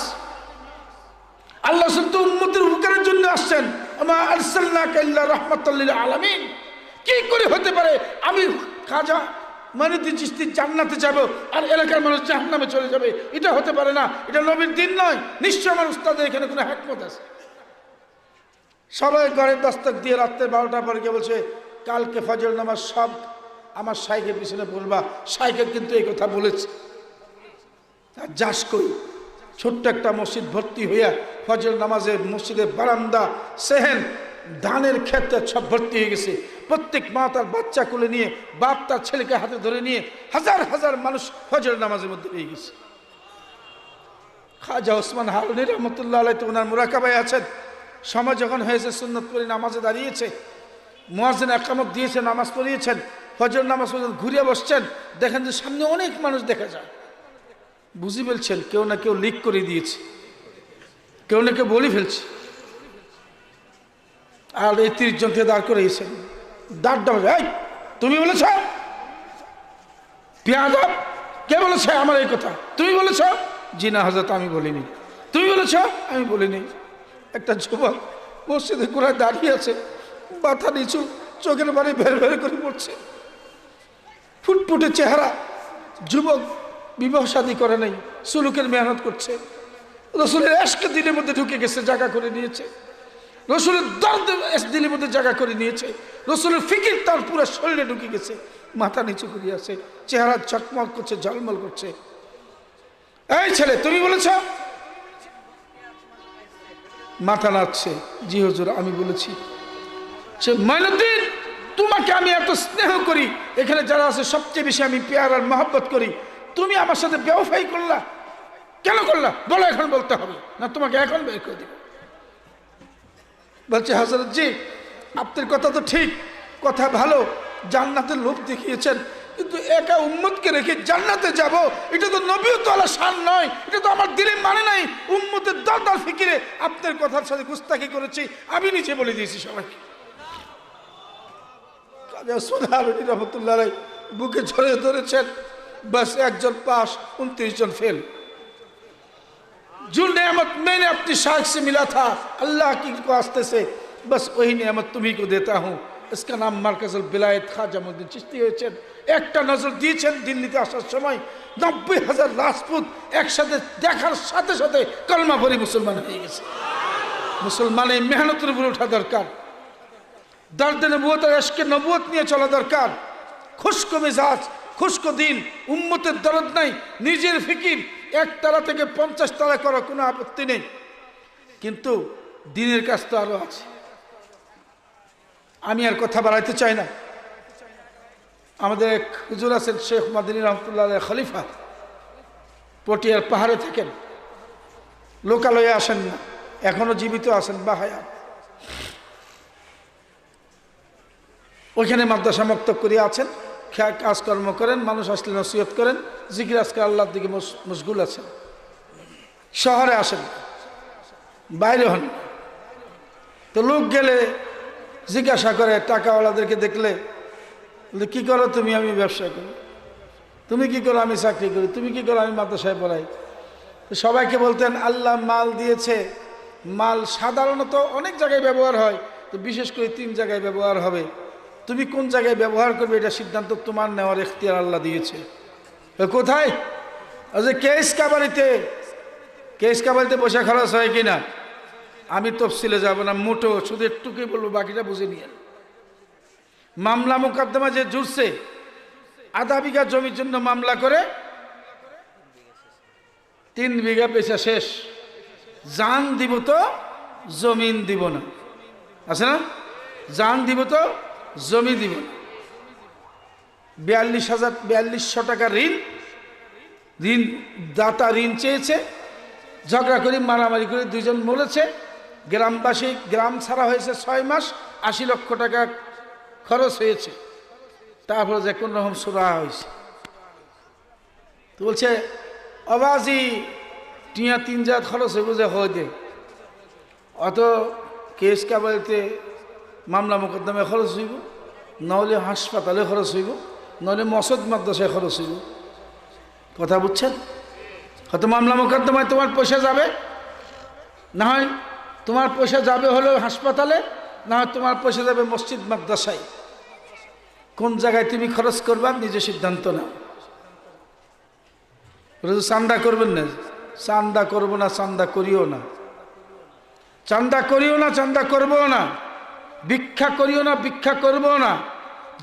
Speaker 2: আল্লাহ শুধু উম্মতের উপকারের জন্য আসছেন। আমা আরসালনাকা ইল্লা রাহমাতাল লিল আলামিন। কি করে হতে পারে আমি খাজা মাইনুদ্দিন চিশতি জান্নাতে যাব আর এলাকার মানুষ জাহান্নামে চলে যাবে? এটা হতে পারে না, এটা নবীর দিন নয়। নিশ্চয় আমার উস্তাদের এখানে কোনো হিকমত আছে। সবাই ঘরের দস্তক দিয়ে রাত্রে 12টা পরে গিয়ে বলছে কালকে ফজর নামাজ সব আমার শাইখের পিছনে বলবা, শাইখে কিন্তু এই কথা বলেছে। আর যাস কই, ছোট্ট একটা মসজিদ ভর্তি হইয়া ফজর নামাজে মসজিদের বারান্দা, সেহেন, ধানের ক্ষেত্রে সব ভর্তি হয়ে গেছে। প্রত্যেক মা তার বাচ্চা কোলে নিয়ে, বাপ তার ছেলেকে হাতে ধরে নিয়ে হাজার হাজার মানুষ ফজর নামাজের মধ্যে পেয়ে গেছে। খাজা ওসমান হারুনি রহমতুল্লাহ আলাইহি ওনার মুরাকাবায় আছেন। সময় যখন হয়েছে সুন্নত পড়ে নামাজে দাঁড়িয়েছে, মুয়াজ্জিন ইকামত দিয়েছে, নামাজ পড়িয়েছেন, ফজর নামাজ পর্যন্ত ঘুরিয়ে বসছেন, দেখেন যে সামনে অনেক মানুষ দেখা যায়। বুঝি ফেলছেন কেউ না কেউ লিক করে দিয়েছে, কেউ না কেউ বলি ফেলছে। আর এই 30 জনকে দাঁড় করেছেন, দাঁড় ডাবে, এই তুমি বলেছ? পিয়াদব, কে বলেছে আমার এই কথা? তুমি বলেছ? জি না হযরত, আমি বলিনি। তুমি বলেছ? আমি বলিনি। একটা যুবক মসজিদে গোড়ায় দাঁড়িয়ে আছে, মাথা নিচু, চোখের বাড়ি ভের ভের করে পড়ছে, ফুটফুটে চেহারা, যুবক, বিবাহ শাদী করে নাই, সুলুকের মেহনত করছে, রসুলের এশকে দিলের মধ্যে ঢুকে গেছে, জায়গা করে নিয়েছে, রসুলের দর্দ দিলের মধ্যে জায়গা করে নিয়েছে, রসুলের ফিকির তার পুরো শরীরে ঢুকে গেছে, মাথা নিচু করে আছে, চেহারা চকমক করছে, ঝলমল করছে। এই ছেলে, তুমি বলেছ? মাথা নাড়ছে, জি হুজুর আমি বলেছি। সে মাইনুদ্দিন, তোমাকে আমি এত স্নেহ করি, এখানে যারা আছে সবচেয়ে বেশি আমি পেয়ার আর মহব্বত করি, তুমি আমার সাথে বেওয়াফাই করলা, কেন করলা? বলো, এখন বলতে হবে না, তোমাকে এখন বের করে দিব। বলছে হযরত জি, আপনার কথা তো ঠিক, কথা ভালো, জান্নাতের লোভ দেখিয়েছেন, কিন্তু একা উম্মতকে রেখে জান্নাতে যাব, এটা তো নবীয়তওয়ালা শান নয়, এটা তো আমার দিলে মানে নাই। উম্মতের দরদার ফিকিরে আপনার কথার সাথে গুস্তাখি করেছি, আমি নিচে বলে দিয়েছি সবাইকে। কাজী ওসমান হারুনি রহমতুল্লাহ আলাইহি বুকে জড়িয়ে ধরেছেন, बस একজন पास 29 जन फेल। जो नेमत मैंने अपनी शाख से मिला था अल्लाह की वास्ते से, बस वही नेमत तुम्ही को देता हूँ। इसका नाम মারকাজুল বিলায়েত খাজা মুইনুদ্দিন চিশতি হয়েছেন। একটা নজর দিয়েছেন দিল্লিতে আসার সময় 90,000 রাজপুত একসাথে দেখার সাথে সাথে কলমা পড়ে মুসলমান হয়ে গেছে। মুসলমানের মেহনতের উপর ওঠা দরকার, দর্দ নবুয়ত আর ইশকে নবুয়ত নিয়ে চলা দরকার। খুশক মেজাজ, খুশক দিল, উম্মতের দরদ নাই, নিজের ফিকির, 1 তালা থেকে 50 তালা করা কোনো আপত্তি নেই, কিন্তু দিনের কাজ তো আরো আছে। আমি আর কথা বাড়াইতে চাই না। আমাদের এক হুজুর আছেন শেখ মাদানী রহমতুল্লাহ আলাইহি খলিফা, পটিয়ার পাহাড়ে থাকেন, লোকালয়ে আসেন না, এখনো জীবিত আছেন বা হায়াত। ওইখানে মাদ্রাসা মক্তব করে আছেন, কাজকর্ম করেন, মানুষ আসলে নসিহত করেন, জিকির আজকাল আল্লাহর দিকে মশগুল আছেন। শহরে আসেন, বাইরে হন। তো লোক গেলে জিজ্ঞাসা করে, টাকাওয়ালাদেরকে দেখলে, কি করো তুমি? আমি ব্যবসা করি। তুমি কি করো? আমি চাকরি করি। তুমি কি করো? আমি মাদ্রাসায় পড়াই। তো সবাইকে বলতেন আল্লাহ মাল দিয়েছে, মাল সাধারণত অনেক জায়গায় ব্যবহার হয়, তো বিশেষ করে 3 জায়গায় ব্যবহার হবে। তুমি কোন জায়গায় ব্যবহার করবে এটা সিদ্ধান্ত তোমার নেওয়ার এখতিয়ার আল্লাহ দিয়েছে। কোথায়? যে কেস কাবারিতে পয়সা খরচ হয় কিনা আমি তফসিলে যাব না, মোটো শুধু একটুকুই বলবো, বাকিটা বুঝে নিয়ে। মামলা মোকদ্দমা যে জুড়ছে, আধা বিঘা জমির জন্য মামলা করে 3 বিঘা পেশা শেষ, জান দিব তো জমিন দিব না, আছে না? জান দিব তো জমি দিব না। 42,000 টাকা ঋণ দাতা ঋণ চেয়েছে, ঝগড়া করে মারামারি করে 2 জন মরেছে। গ্রামবাসী গ্রাম ছাড়া হয়েছে 6 মাস, 80 লক্ষ টাকা খরচ হয়েছে। তারপরে যে কোন রকম সুরাহা হয়েছে, তো বলছে অবাজি টিয়া 3 জাত খরচ হইব যে হয় দে, অত কেস কাবারিতে মামলা মোকদ্দমে খরচ হইব, নহলে হাসপাতালে খরচ হইব, নহলে মসজিদ মাদ্রাসায় খরচ হইব। কথা বুঝছেন? হয়তো মামলা মোকদ্দমায় তোমার পয়সা যাবে, না হয় তোমার পয়সা যাবে হলো হাসপাতালে, না হয় তোমার পয়সা যাবে মসজিদ মাদ্রাসায়। কোন জায়গায় তুমি খরচ করবা নিজে সিদ্ধান্ত নাও। চান্দা করবেন না, চান্দা করবো না, চান্দা করিও না, চান্দা করিও না, চান্দা করবো না, ভিক্ষা করিও না, ভিক্ষা করবো না।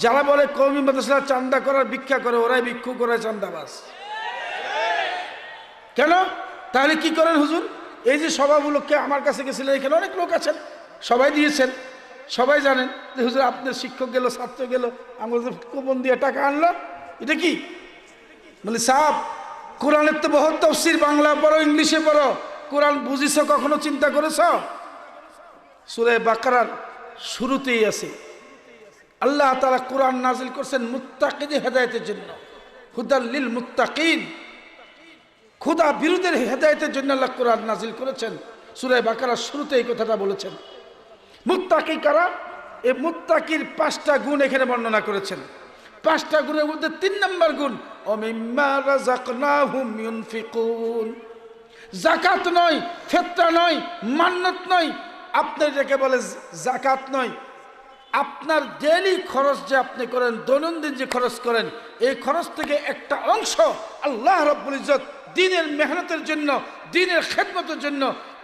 Speaker 2: যারা বলে কওমি মাদ্রাসা চান্দা করার ভিক্ষা করে, ওরাই ভিক্ষু করে চান্দাবাজ। কেন? তাহলে কি করেন হুজুর? এই যে সভাগুলোকে আমার কাছে গেছিলেন, এখানে অনেক লোক আছেন, সবাই দিয়েছেন, সবাই জানেন যে হুজুর আপনার শিক্ষক গেল, ছাত্র গেল, আমাদের কুপন দিয়ে টাকা আনলো, এটা কি? বলি সাহেব, কোরআনের তো বহুত তাফসীর, বাংলা পড়ো, ইংলিশে পড়ো, কোরআন বুঝিছ কখনো চিন্তা করেছ? সূরা বাকারার শুরুতেই আছে আল্লাহ তাআলা কোরআন নাজিল করছেন মুত্তাকিদের হেদায়েতের জন্য, হুদাল লিল মুত্তাকিন। খোদা বিরোধীদের হেদায়েতের জন্য আল্লাহ কোরআন নাজিল করেছেন। সূরা বাকারার শুরুতে এই কথাটা বলেছেন। মুত্তাকি কারা? এই মুত্তাকির 5টা গুণ এখানে বর্ণনা করেছেন। 5টা গুণের মধ্যে 3 নম্বর গুণ ওমিম্মা রাযাকনাহুম ইউনফিকুন। যাকাত নয়, ফিতরা নয়, মান্নত নয়, আপনার যাকে বলে যাকাত নয়, আপনার ডেইলি খরচ যে আপনি করেন, দৈনন্দিন যে খরচ করেন, এই খরচ থেকে একটা অংশ আল্লাহ রাব্বুল ইজ্জত দ্বীনের মেহনতের জন্য, দ্বীনের খেদমতের জন্য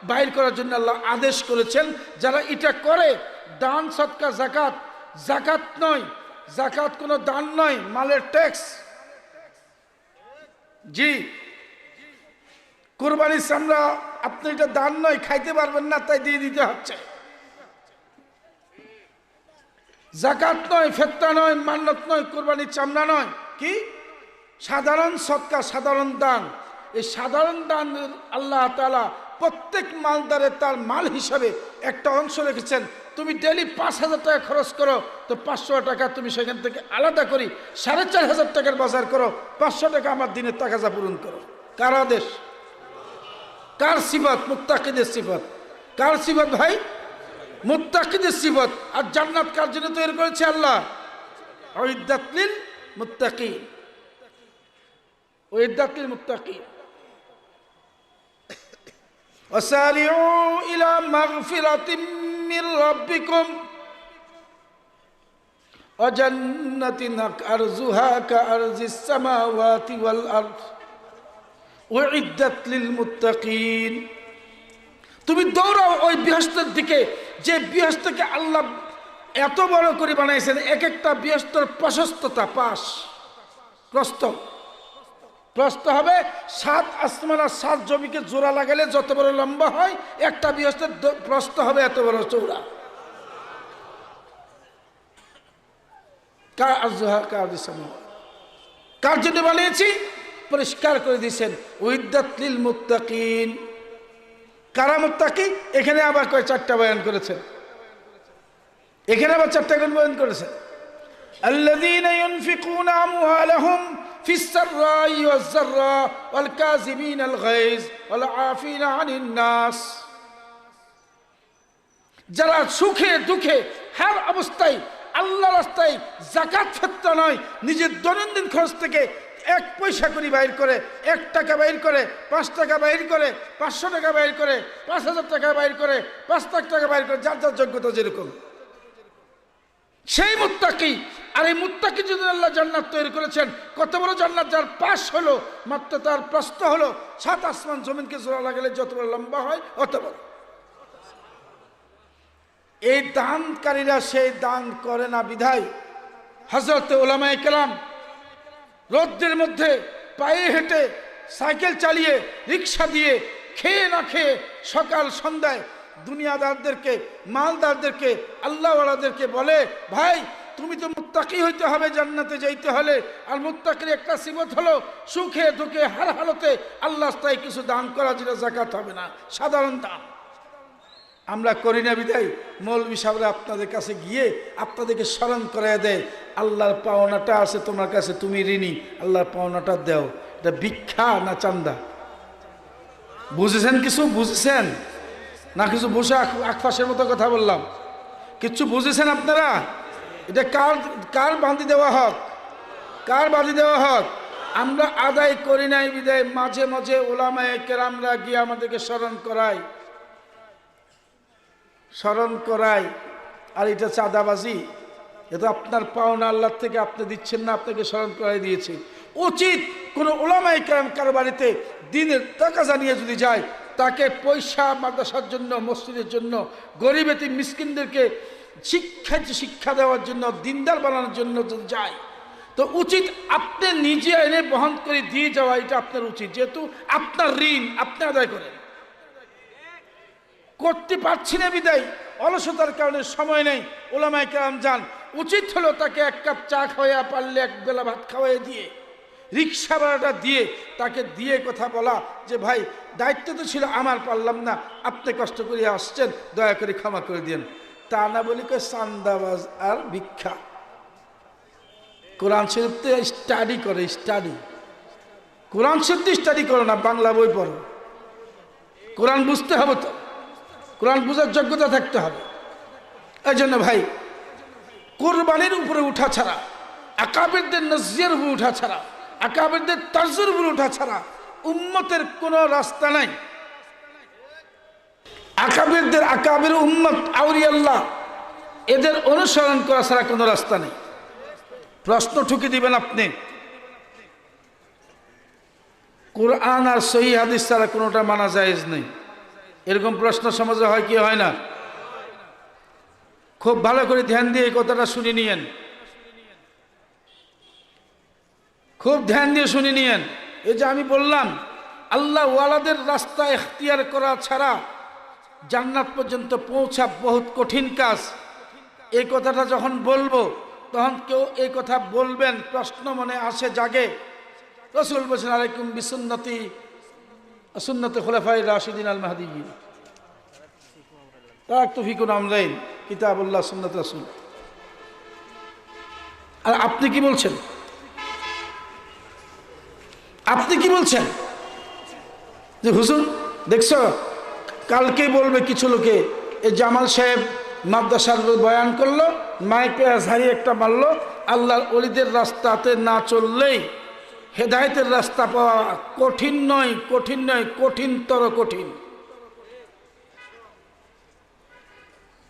Speaker 2: বাইর করার জন্য আল্লাহ আদেশ করেছেন। যারা এটা করে, দান সদকা যাকাত, যাকাত নয়, যাকাত কোনো দান নয়, মালের ট্যাক্স। জি, কুরবানির চামড়া আপনি এটা দান নয়, খাইতে পারবেন না, তাই দিয়ে দিতে হচ্ছে। যাকাত নয়, ফিতরা নয়, মান্নত নয়, কুরবানির চামড়া নয়, কি? সাধারণ সদকা, সাধারণ দান। এই সাধারণ দান আল্লাহ তাআলা প্রত্যেক মালদারের তার মাল হিসাবে একটা অংশ রেখেছেন। তুমি ডেলি 5,000 টাকা খরচ করো, তো 500 টাকা তুমি সেখান থেকে আলাদা করি 4,500 টাকার বাজার করো, 500 টাকা আমার দিনের তাকাজা পূরণ করো। কার আদেশ? কার সিফাত? মুত্তাকিদের সিফাত। কার সিফাত ভাই? মুত্তাকিদের সিফাত। আর জান্নাত কার জন্য তৈরি করেছে আল্লাহ? উইদ্দাত লিল মুত্তাকিন, উইদ্দাত লিল মুত্তাকিন। وسارعوا إلى مغفرة من ربكم وجنة أرضها كأرض السماوات والأرض أعدت للمتقين। তুমি দৌড়াও ওই বৃহস্পতির দিকে, যে বৃহস্পতিকে আল্লাহ এত বড় করে বানাইছেন। এক একটা বৃহস্পতির প্রশস্ততা, প্রস্থ হবে 7 আসমান আর 7 জমিকে জোড়া লাগালে যত বড় লম্বা হয়, একটা বৃহস্পতির প্রস্থ হবে এত বড় চৌড়া। কার জন্য বানিয়েছি? পরিষ্কার করে দিয়েছেন, উইদ্দাত লিল মুত্তাকিন। কারা মুত্তাকি? এখানে আবার 4টা বয়ান করেছেন, এখানে আবার 4টা গুণ বয়ান করেছেন। আল্লাযীনা ইউনফিকুনা আমওয়ালাহুম ফিস সাররাই ওয়াজ যাররা ওয়াল কাযিমিনাল গায়জ ওয়াল আফিনা আনিন নাস। যারা সুখে দুঃখে হার অবস্থায় আল্লাহর রাস্তায় যাকাত ফিতরা নয়, নিজের দৈনন্দিন খরচ থেকে এক পয়সা করে বাইর করে, 1 টাকা বাইর করে, 5 টাকা বাইর করে, 500 টাকা বাইর করে, 5000 টাকা বাইর করে, 5 লাখ টাকা বাইর করে, যার যার যোগ্যতা যেরকম, সেই মুত্তাকি। আর এই মুত্তাকি জন্য আল্লাহ জান্নাত তৈরি করেছেন। কত বড় জান্নাত! যার পাশ হলো মাত্র, তার প্রস্থ হলো 7 আসমান জমিনকে জোড়া লাগালে যত বড় লম্বা হয় অত বড়। এই দানকারীরা সেই দান করে না বিধায় হযরত উলামায়ে কেরাম রোদ্রের মধ্যে পায়ে হেঁটে, সাইকেল চালিয়ে, রিক্সা দিয়ে, খেয়ে না খেয়ে সকাল সন্ধ্যায় দুনিয়াদারদেরকে, মালদারদেরকে, আল্লাহওয়ালাদেরকে বলে, ভাই তুমি তো মুত্তাকি হইতে হবে জান্নাতে যাইতে হলে। আর মুত্তাকির একটা সিফত হলো সুখে দুঃখে হার হালতে আল্লাহ তাই কিছু দান করা, যেটা যাকাত হবে না, সাধারণ দান। আমরা করি না বিদায় মৌলভী সাহেবরা আপনাদের কাছে গিয়ে আপনাদেরকে স্মরণ করায় দেয়, আল্লাহর পাওনাটা আছে তোমার কাছে, তুমি ঋণী, আল্লাহর পাওনাটা দাও। এটা ভিক্ষা না চান্দা? বুঝেছেন? কিছু বুঝেছেন না? কিছু বসে আকফাসের মতো কথা বললাম, কিচ্ছু বুঝেছেন আপনারা? এটা কার কার বাঁধি দেওয়া হক? কার বাঁধি দেওয়া হক? আমরা আদায় করি নাই বিদায় মাঝে মাঝে উলামায়ে কেরামরা গিয়ে আমাদেরকে স্মরণ করায়। আর এটা চাঁদাবাজি, এটা আপনার পাওনা আল্লাহ থেকে আপনি দিচ্ছেন না, আপনাকে স্মরণ করাই দিয়েছে। উচিত কোনো উলামায়ে কেরাম কারো বাড়িতে দিনের টাকা জানিয়ে যদি যায়, তাকে পয়সা মাদ্রাসার জন্য, মসজিদের জন্য, গরিব এতিম মিসকিনদেরকে শিক্ষা দেওয়ার জন্য, দিনদার বানানোর জন্য যদি যায়, তো উচিত আপনি নিজে এনে বহন করে দিয়ে যাওয়া, এটা আপনার উচিত। যেহেতু আপনার ঋণ আপনি আদায় করেন, করতে পারছি না বিদায় অলসতার কারণে সময় নেই, উলামায়ে কেরাম যান। উচিত হলো তাকে 1 কাপ চা খাওয়াইয়া, পারলে 1 বেলা ভাত খাওয়াই দিয়ে, রিক্সা ভাড়াটা দিয়ে, তাকে দিয়ে কথা বলা যে ভাই দায়িত্ব তো ছিল আমার, পারলাম না, আপনি কষ্ট করে আসছেন, দয়া করে ক্ষমা করে দিন। তা না বলি কয় চান্দাবাজ আর ভিক্ষা। কোরআন শরীফ তো স্টাডি করে, কোরআন শরীফ স্টাডি করো না, বাংলা বই পড়ো। কোরআন বুঝতে হবে তো, কোরআন বুঝার যোগ্যতা থাকতে হবে। এই জন্য ভাই, কোরবানির উপরে উঠা ছাড়া, আকাবিরদের নজিয়ার উপরে উঠা ছাড়া, আকাবিরদের তার্জের উপরে উঠা ছাড়া উম্মতের কোনো রাস্তা নাই। আকাবির উম্মত, আউলিয়া আল্লাহ, এদের অনুসরণ করা ছাড়া কোনো রাস্তা নেই। প্রশ্ন ঠুকে দিবেন আপনি, কোরআন আর সহিহ হাদিস ছাড়া কোনোটা মানা জায়েজ নেই, এরকম প্রশ্ন সমাজে হয় কি হয় না? খুব ভালো করে ধ্যান দিয়ে এই কথাটা শুনে নিয়েন, খুব ধ্যান দিয়ে শুনে নিয়েন। এই যে আমি বললাম, আল্লাহ ওয়ালাদের রাস্তা এখতিয়ার করা ছাড়া জান্নাত পর্যন্ত পৌঁছা বহুত কঠিন কাজ। এই কথাটা যখন বলবো, তখন কেউ এই কথা বলবেন, প্রশ্ন মনে আসে, জাগে। রাসূল বলেছেন, আলাইকুম বিসুন্নতি সুন্নতে খুলাফায়ে রাশিদিন আল মাহদিয়্যিন, তারাকতু ফিকুম আমরাইন, কিতাবুল্লাহ সুন্নাত রাসূল। আর আপনি কি বলছেন? আপনি কি বলছেন? যে হুজুর দেখছো, কালকেই বলবে কিছু লোকে, এই জামাল সাহেব মাদ্রাসার বয়ান করলো, মাইকে ঝাড়ি একটা মারলো, আল্লাহর ওলিদের রাস্তাতে না চললেই হেদায়েতের রাস্তা পাওয়া কঠিন নয়, কঠিনতর কঠিন।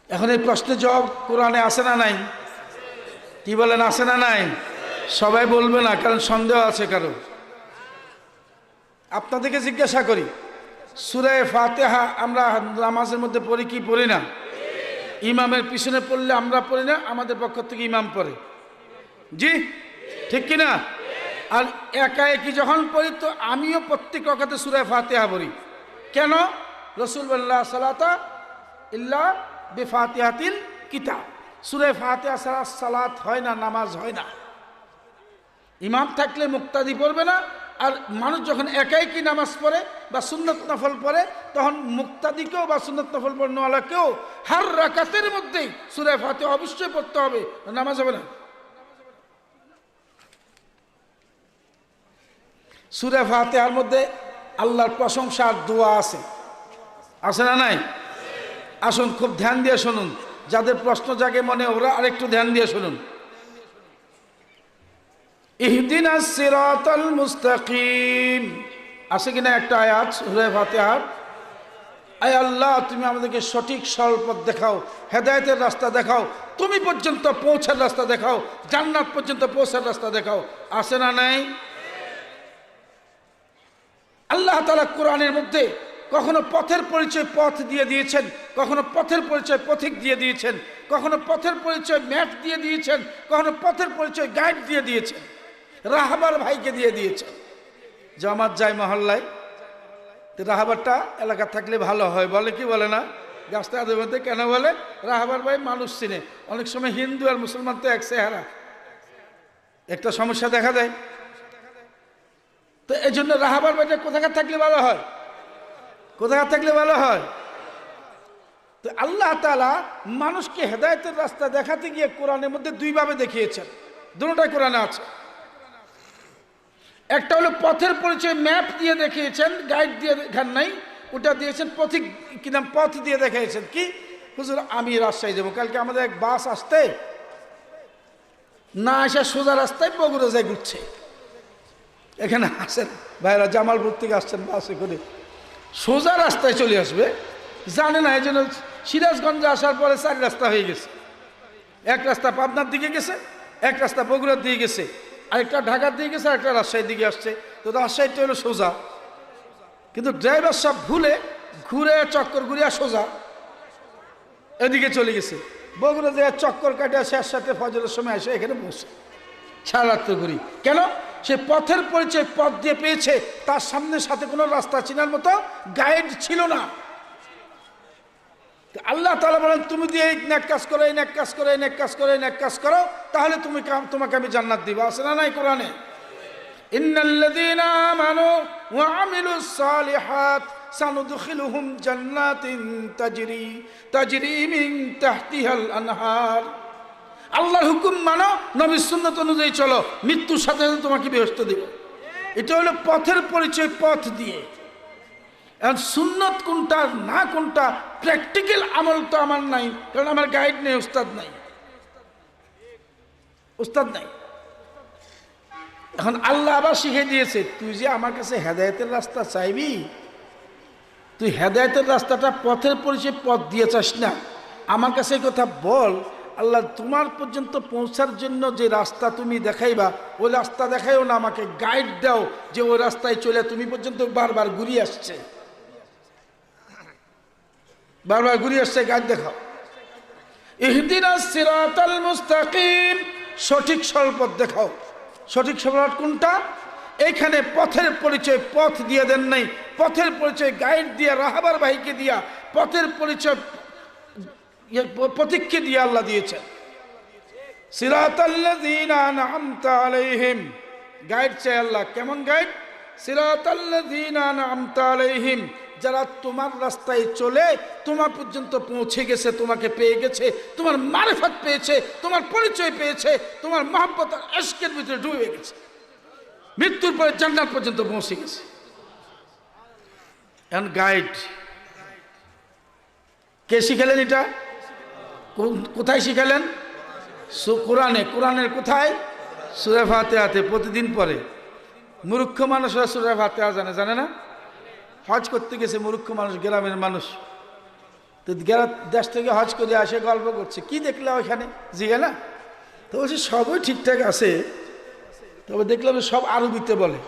Speaker 2: এখন এই প্রশ্নের জবাব কোরআনে আছে না নাই? কি বলেন, আছে না নাই? সবাই বলবে না, কারণ সন্দেহ আছে কারো। আপনাদেরকে জিজ্ঞাসা করি, সূরা ফাতিহা আমরা নামাজের মধ্যে পড়ি কি পড়ি না? ইমামের পিছনে পড়লে আমরা পড়ি না, আমাদের পক্ষ থেকে ইমাম পড়ে, জি ঠিক কিনা? আর একা একই যখন পড়ি, তো আমিও প্রত্যেক রাকাতে সূরা ফাতিহা পড়ি। কেন? রাসূল বললা সালাতা ইল্লা বিফাতিহাতিল কিতাব, সূরা ফাতিহা ছাড়া সালাত হয় না, নামাজ হয় না। ইমাম থাকলে মুক্তাদি পড়বে না, আর মানুষ যখন একাই কি নামাজ পড়ে বা সুন্নত নফল পড়ে, তখন মুক্তাদিকেও বা সুন্নত নফল পড়নেওয়ালাকেও হার রাকাতের মধ্যেই সূরা ফাতিহা অবশ্যই পড়তে হবে, নামাজ হবে না। সূরা ফাতিহার মধ্যে আল্লাহর প্রশংসার দোয়া আছে, আছে না নাই? আসুন খুব ধ্যান দিয়ে শুনুন, যাদের প্রশ্ন জাগে মনে, ওরা আরেকটু ধ্যান দিয়ে শুনুন। ইহদিনাস সিরাতাল মুস্তাকিম, আছে কিনা একটা আয়াত সূরা ফাতিহার? আয় আল্লাহ, তুমি আমাদেরকে সঠিক সরল পথ দেখাও, হেদায়েতের রাস্তা দেখাও, তুমি পর্যন্ত পৌঁছার রাস্তা দেখাও, জান্নাত পর্যন্ত পৌঁছার রাস্তা দেখাও। আছে না নাই? আল্লাহ তাআলা কোরআনের মধ্যে কখনো পথের পরিচয় পথ দিয়ে দিয়েছেন, কখনো পথের পরিচয় পথিক দিয়ে দিয়েছেন, কখনো পথের পরিচয় ম্যাপ দিয়ে দিয়েছেন, কখনো পথের পরিচয় গাইড দিয়ে দিয়েছেন। রাহাবার ভাইকে দিয়ে দিয়েছেন। জামাত যায় মহল্লায়, তো রাহাবারটা এলাকা থাকলে ভালো হয়, বলে কি বলে না? গাছটা আদের মধ্যে কেন বলে? রাহাবার ভাই মানুষ চিনে। অনেক সময় হিন্দু আর মুসলমান তো এক চেহারা, একটা সমস্যা দেখা দেয়। তো এই জন্য রাহাবার ভাইটা কোথাকার থাকলে ভালো হয়? কোথাকার থাকলে ভালো হয়? তো আল্লাহ তাআলা মানুষকে হেদায়েতের রাস্তা দেখাতে গিয়ে কোরআনের মধ্যে দুইভাবে দেখিয়েছেন, দুটোটাই কোরআনে আছে। একটা হলো পথের পরিচয় ম্যাপ দিয়ে দেখিয়েছেন, গাইড দিয়ে দেখান নাই, ওটা দিয়েছেন পথিক, কি নাম, পথ দিয়ে দেখিয়েছেন। কি হুজুর, আমি রাজশাহী যাবো, কালকে আমাদের এক বাস আসতে না আসা সোজা রাস্তায় বগুড়া যায় ঘুরছে। এখানে আসেন ভাইরা, জামালপুর থেকে আসছেন বাসে করে, সোজা রাস্তায় চলে আসবে, জানে না। এই জন্য সিরাজগঞ্জে আসার পরে 4 রাস্তা হয়ে গেছে। এক রাস্তা পাবনার দিকে গেছে, এক রাস্তা বগুড়ার দিকে গেছে, আরেকটা ঢাকার দিকে গেছে, আরেকটা রাজশাহীর দিকে আসছে। তো রাজশাহীটা হলো সোজা, কিন্তু ড্রাইভার সব ভুলে ঘুরে চক্কর ঘুরিয়া সোজা এদিকে চলে গেছে। বগুড়া যে চক্কর কাটিয়া শেষ সাথে ফজরের সময় আসে এখানে বসে সারা রাত্রে ঘুরি। কেন? সে পথের পরিচয় পথ দিয়ে পেয়েছে, তার সামনে সাথে কোনো রাস্তা চিনার মতো গাইড ছিল না। আল্লাহ তাআলা বলেন, তুমি দিয়ে এই নেক কাজ করো, এই নেক কাজ করো, এই নেক কাজ করো, এই নেক কাজ করো, তাহলে তোমাকে আমি জান্নাত দিব। আছে না নাই কোরআনে? ইন্নাল্লাযীনা আমানু ওয়া আমিলুস সালিহাত সানুদখিলুহুম জান্নাতিন তাজরি মিন তাহতিহাল আনহার। আল্লাহর হুকুম মানো, নবীর সুন্নাত অনুযায়ী চলো, মৃত্যুর সাথে সাথে তোমাকে বেহেশত দেব। এটা হলো পথের পরিচয় পথ দিয়ে। এখন সুন্নত কোনটা না কোনটা প্র্যাকটিক্যাল আমল তো আমার নাই, কারণ আমার গাইড নেই, উস্তাদ নাই, উস্তাদ নাই। এখন আল্লাহ আবার শিখিয়ে দিয়েছে, তুই যে আমার কাছে হেদায়েতের রাস্তা চাইবি, তুই হেদায়েতের রাস্তাটা পথের পরিচয় পথ দিয়ে চাস না, আমার কাছে এই কথা বল। আল্লাহ তোমার পর্যন্ত পৌঁছার জন্য যে রাস্তা তুমি দেখাইবা, ওই রাস্তা দেখাইও না, আমাকে গাইড দাও যে ওই রাস্তায় চলে তুমি পর্যন্ত। বারবার ঘুরিয়ে আসছে, বারবার ঘুরিয়ে আসছে, গাইড দেখাও। ইহদিনাস সিরাতাল মুস্তাকিম, সঠিক সরল পথ দেখাও। সঠিক সরল পথ কোনটা? এইখানে পথের পরিচয় পথ দিয়ে দেন নাই, পথের পরিচয় গাইড দিয়া, রাহাবার ভাইকে দিয়া, পথের পরিচয় প্রতীককে দিয়ে আল্লাহ দিয়েছেন। সিরাতাল্লাযীনা আনআমতা আলাইহিম, গাইড চাই আল্লাহ। কেমন গাইড? সিরাতাল্লাযীনা আনআমতা আলাইহিম, যারা তোমার রাস্তায় চলে তোমার পর্যন্ত পৌঁছে গেছে, তোমাকে পেয়ে গেছে, তোমার মারিফত পেয়েছে, তোমার পরিচয় পেয়েছে, তোমার মহব্বত আর ইশকের ভিতরে ডুবে গেছে, মৃত্যুর পরে জান্নাত পর্যন্ত পৌঁছে গেছে। এন্ড গাইড কে শিখালেন এটা? কোথায় শিখালেন? কোরআনে। কোরআনের কোথায়? সূরা ফাতিহাতে প্রতিদিন পড়ে। মূর্খ মানুষরা সূরা ফাতিহা জানে না? হজ করতে গেছে মূর্খ মানুষ, গ্রামের মানুষ, তো দেশ থেকে হজ করে আসে গল্প করছে, কি দেখলে ওইখানে জিগে না? তো বলছে সবই ঠিকঠাক আছে, তবে দেখলাম সব আরবিতে বলে,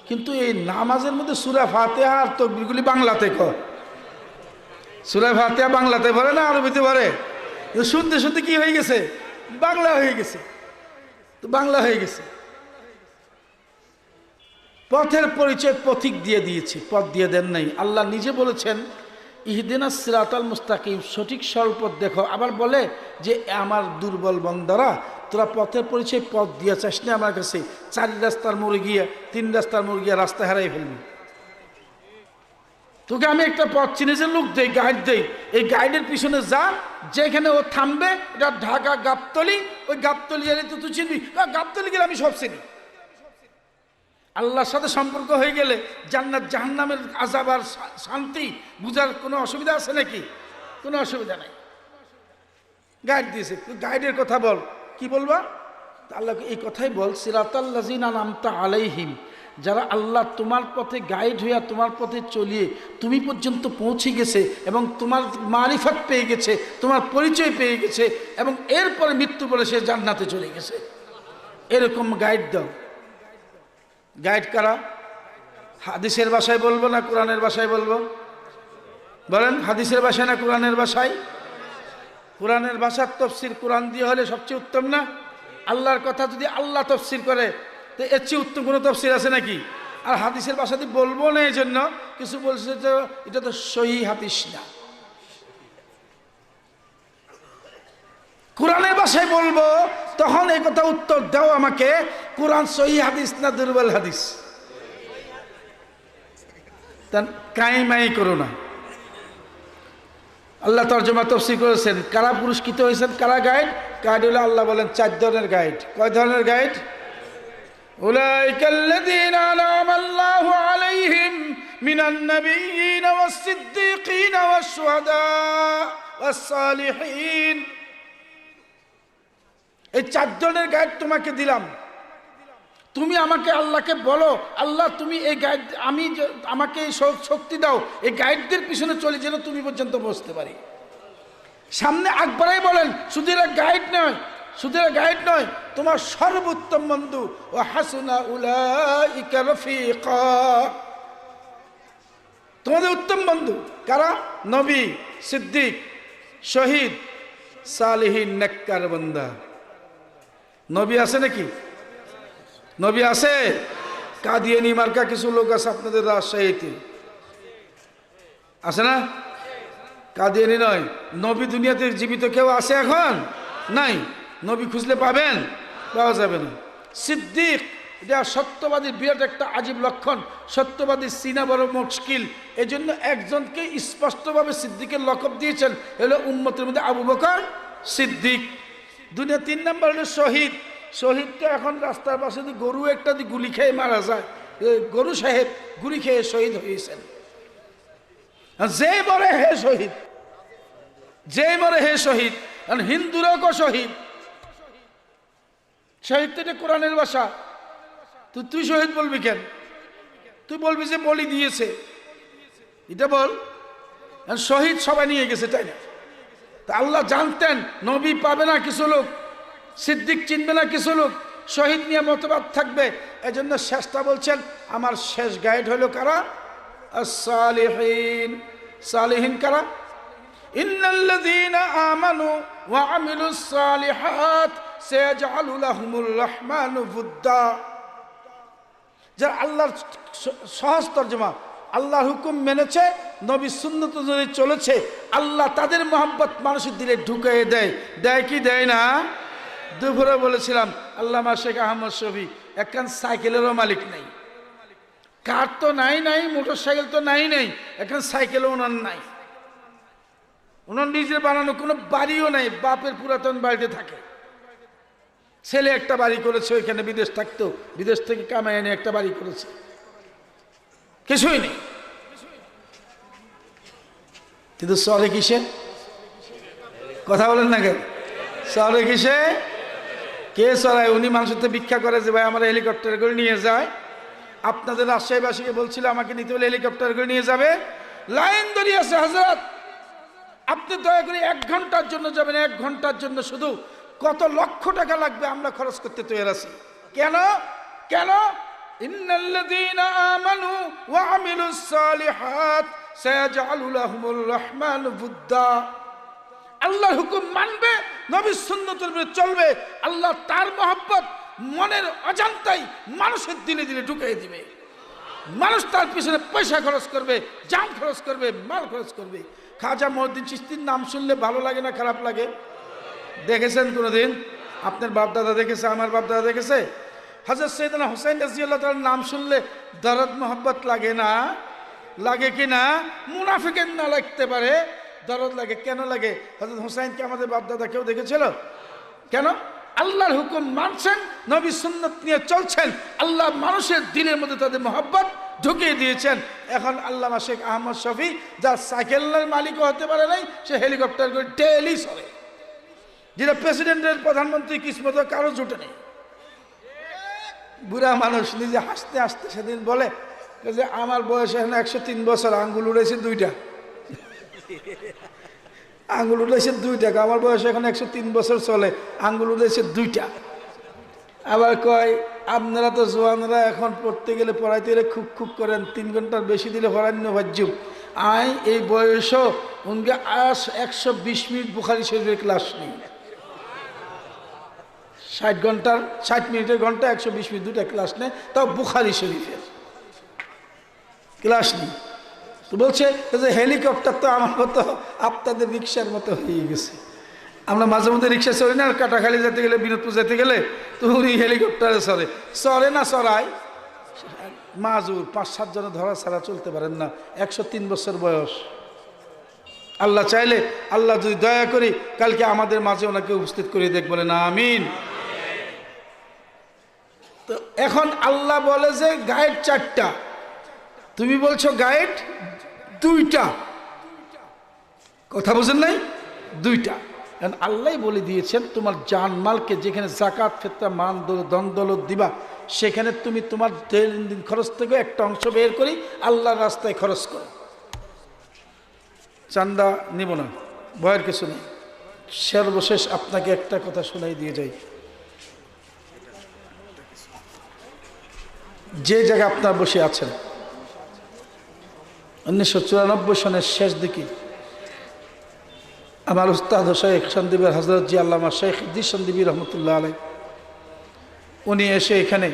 Speaker 2: কিন্তু এই নামাজের মধ্যে সূরা ফাতিহা আর তাকবীরগুলি বাংলাতে কয়। সূরা ফাতিহা বাংলাতে পড়ে না আরবিতে পড়ে? শুনতে শুনতে কি হয়ে গেছে? বাংলা হয়ে গেছে। তো বাংলা হয়ে গেছে। পথের পরিচয় পথিক দিয়ে দিয়েছি, পথ দিয়ে দেন নাই। আল্লাহ নিজে বলেছেন ইহদিনাস সিরাতাল মুস্তাকিম, সঠিক সরল পথ দেখো। আবার বলে যে আমার দুর্বল বান্দারা, তোরা পথের পরিচয় পথ দিয়ে চাস না আমার কাছে, 4 রাস্তার মোড়ে গিয়ে 3 রাস্তার মোড়ে গিয়ে রাস্তা হারাই ফেলবি। তোকে আমি একটা পথ চিনে যে লোক দেই, গাইড দেই, এই গাইডের পিছনে যা, যেখানে ও থামবে, এটা ঢাকা গাবতলী, ওই গাবতলী গেলে তো তুই চিনবি, গাবতলী গেলে আমি সব চিনি। আল্লাহর সাথে সম্পর্ক হয়ে গেলে জান্নাত জাহান্নামের আযাব আর শান্তি বুঝার কোনো অসুবিধা আছে নাকি? কোনো অসুবিধা নাই। গাইড দিয়েছে, গাইডের কথা বল, কি বলবা? আল্লাহ এই কথাই বল, সিরাতাল্লাযিনা আনআমতা আলাইহিম, যারা আল্লাহ তোমার পথে গাইড হইয়া তোমার পথে চলিয়ে তুমি পর্যন্ত পৌঁছে গেছে এবং তোমার মারিফত পেয়ে গেছে, তোমার পরিচয় পেয়ে গেছে এবং এরপরে মৃত্যু বলে সে জান্নাতে চলে গেছে, এরকম গাইড দাও। গাইড কারা? হাদিসের ভাষায় বলবো না কোরআনের ভাষায় বলবো? বলেন, হাদিসের ভাষায় না কোরআনের ভাষায়? কোরআনের ভাষার তফসির কোরআন দিয়ে হলে সবচেয়ে উত্তম না? আল্লাহর কথা যদি আল্লাহ তফসির করে তো এর চেয়ে উত্তম কোনো তফসির আছে নাকি? আর হাদিসের ভাষা দিয়ে বলবো না, এই জন্য কিছু বলছে যে এটা তো সহিহ হাদিস না। কোরআনের ভাষায় বলবো তখন এই কথা উত্তর দাও আমাকে, কোরআন সহিহ হাদিস না দুর্বল হাদিস? কাইমাই করো না। আল্লাহ তরজমা তফসির করেছেন, কারা পুরস্কৃত হয়েছেন, কারা গাইড? গাইড হলো আল্লাহ বলেন 4 ধরনের গাইড। কয় ধরনের গাইড? উলাইকাল্লাযীনা আনআমা আল্লাহু আলাইহিম মিনান নাবিয়্যিনা ওয়াস-সিদ্দীকিনা ওয়াশ-শুহাদা ওয়াস-সালিহিন। এই 4 ধরনের গাইড তোমাকে দিলাম। তুমি আমাকে আল্লাহকে বলো, আল্লাহ তুমি এই গাইড, আমাকে এই শক্তি দাও, এই গাইডদের পিছনে চলে যেন তুমি পর্যন্ত বসতে পারি। সামনে আকবরাই বলেন শুধু এরা গাইড নয়, শুধু এরা গাইড নয়, তোমার সর্বোত্তম বন্ধু। ও হাসুনা উলাইকা রফিকা, তোমাদের উত্তম বন্ধু কারা? নবী, সিদ্দিক, শহীদ, সালিহিন, নেককার বান্দা। নবী আছে নাকি? নবী আছে? কাদিয়ানি মার্কা কিছু লোক আছে আপনাদের রাজশাহীতে, আছে না? কাদিয়ানি নয়, নবী দুনিয়াতে জীবিত কেউ আছে এখন? নাই। নবী খুঁজলে পাবেন? পাওয়া যাবে না। সিদ্দিক, এটা সত্যবাদীর বিরাট একটা আজীব লক্ষণ। সত্যবাদী চিনা বড় মুশকিল, এই জন্য একজনকে স্পষ্টভাবে সিদ্দিকের লকব দিয়েছেন, হলো উম্মতের মধ্যে আবু বকর সিদ্দিক। দুনিয়া 3 নম্বর হলো শহীদ। শহীদটা এখন রাস্তার পাশে গরু একটা গুলি খেয়ে মারা যায়, গরু সাহেব গুলি খেয়ে শহীদ হয়েছেন। যে মরে হে শহীদ, যে মরে হে শহীদ। হিন্দুরাও কো শহীদ। শহীদ তো এটা কোরআনের ভাষা, তুই শহীদ বলবি কেন? তুই বলবি যে বলি দিয়েছে, এটা বল। শহীদ সবাই নিয়ে গেছে, তাই না? তা আল্লাহ জানতেন নবী পাবে না কিছু লোক, সিদ্দিক চিনবে না কিছু লোক, শহীদ নিয়ে মতবাদ থাকবে। এজন্য শেষটা বলছেন আমার শেষ গাইড হলো কারা? as-salihin। সালিহিন কারা? ইন্নাল্লাযীনা আমানু ওয়া আমিলুস সালিহাত সায়াজআলু লাহুমুর রাহমানু বুদ্দা। যারা আল্লাহর সহজ তরজমা, আল্লাহর হুকুম মেনেছে, নবী সুন্নত অনুযায়ী চলেছে, আল্লাহ তাদের মহব্বত মানুষের দিলে ঢুকিয়ে দেয়। দেয় কি দেয় না? দুপুরে বলেছিলাম আল্লামা শেখ আহমদ শফী একখান সাইকেলেরও মালিক নাই, কার তো নাই, মোটর সাইকেল তো নাই, এখন সাইকেলও ওনার নাই, ওনার নিজের বানানো কোনো বাড়িও নাই, বাপের পুরাতন বাড়িতে থাকে। ছেলে একটা বাড়ি করেছে ওইখানে, বিদেশ থাকতো, বিদেশ থেকে কামাই এনে একটা বাড়ি করেছে, কিছুই নেই। কিন্তু শহরে কিসে? কথা বলেন না কেন? শহরে কিসে? কে চড়ায়? উনি মানুষের তো ভিক্ষা করে যে ভাই আমার হেলিকপ্টার করে নিয়ে যায়। আপনাদের রাজশাহীবাসীকে বলছিল আমাকে নিতে হলে হেলিকপ্টার করে নিয়ে যাবে, লাইন ধরিয়ে আছে হযরত। আপনি দয়া করে 1 ঘন্টার জন্য যাবেন, 1 ঘন্টার জন্য শুধু কত লক্ষ টাকা লাগবে আমরা খরচ করতে তৈরি আছি। কেন? কেন? ইন্নাল্লাযীনা আমানু ওয়া আমিলুস সালিহাত সায়াজআলু লাহুমুর রাহমানু বুদ্দা। আল্লাহর হুকুম মানবে, নবীর সুন্নতের উপরে চলবে, আল্লাহ তার মহব্বত মনের অজান্তাই মানুষের দিলে দিলে ঢুকিয়ে দিবে। মানুষ তার পিছনে পয়সা খরচ করবে, জান খরচ করবে, মাল খরচ করবে। খাজা মহিউদ্দিন চিশতির নাম শুনলে ভালো লাগে না খারাপ লাগে? দেখেছেন কোনোদিন? আপনার বাপদাদা দেখেছে, আমার বাপদাদা দেখেছে? হযরত সৈয়দনা হুসাইন রাদিয়াল্লাহু তাআলার নাম শুনলে দরদ মোহব্বত লাগে না? লাগে কি না? মুনাফিকের না লাগতে পারে, দরদ লাগে। কেন লাগে? হযরত হুসাইনকে আমাদের বাপদাদা কেউ দেখেছিল? কেন? আল্লাহর হুকুম মানছেন, নবী সুন্নত নিয়ে চলছেন, আল্লাহ মানুষের দিলের মধ্যে তাদের মোহব্বত ঢুকিয়ে দিয়েছেন। এখন আল্লামা শেখ আহমদ শফী যার সাইকেলের মালিকও হতে পারে নাই, সে হেলিকপ্টার করে ডেলি চলে, যেটা প্রেসিডেন্টের প্রধানমন্ত্রী কিসমত কারো জুটে নেই। বুড়া মানুষ নিজে হাসতে হাসতে সেদিন বলে যে আমার বয়স এখন 103 বছর, আঙ্গুল উড়েছে 2টা, আঙ্গুল উড়েছে 2টা, আমার বয়স এখন 103 বছর চলে, আঙ্গুল উড়েছে 2টা। আবার কয় আপনারা তো জোয়ানরা এখন পড়তে গেলে পড়াইতে গেলে খুব খুব করেন, 3 ঘন্টার বেশি দিলে পড়ান্য ভাজ্যুম। আই এই বয়সও উনকে 120 মিনিট বুখারী শরীফের ক্লাস নেই, 60 মিনিটের ঘন্টা 120 মিনিট 2টা ক্লাস নেই, তাও বুখারী শরীফের ক্লাস নেই। তো বলছে যে হেলিকপ্টার তো আমার মতো আপনাদের রিক্সার মতো হয়ে গেছে। আমরা মাঝে মধ্যে রিক্সা চড়ি না, কাটাখালি যেতে গেলে, বিনোদপুর যেতে গেলে, তো উনি হেলিকপ্টারে চড়ে না চড়ায় মাজুর 5-7 জনে ধরা ছাড়া চলতে পারেন না, 103 বছর বয়স। আল্লাহ চাইলে, আল্লাহ যদি দয়া করি কালকে আমাদের মাঝে ওনাকে উপস্থিত করে দেখ, বলে না আমিন। তো এখন আল্লাহ বলে যে গাইড 4টা, তুমি বলছো গাইড 2টা, কথা বুঝেন নাই, 2টা। কারণ আল্লাহ বলে দিয়েছেন তোমার জানমালকে যেখানে জাকাত ফিতরা মান দৌলত দিবা, সেখানে তুমি তোমার দৈনন্দিন খরচ থেকে একটা অংশ বের করি আল্লাহর রাস্তায় খরচ করো। চান্দা নিব না, ভয়ের কিছু নেই। সর্বশেষ আপনাকে একটা কথা শোনাই দিয়ে যাই, যে জায়গায় আপনার বসে আছেন 1994 সনের শেষ দিকে আমার উস্তাদ শেখ সন্দীপের হজরত জি আল্লামা শেখ দি সন্দীপী রহমতুল্লাহ আলাই, উনি এসে এখানে,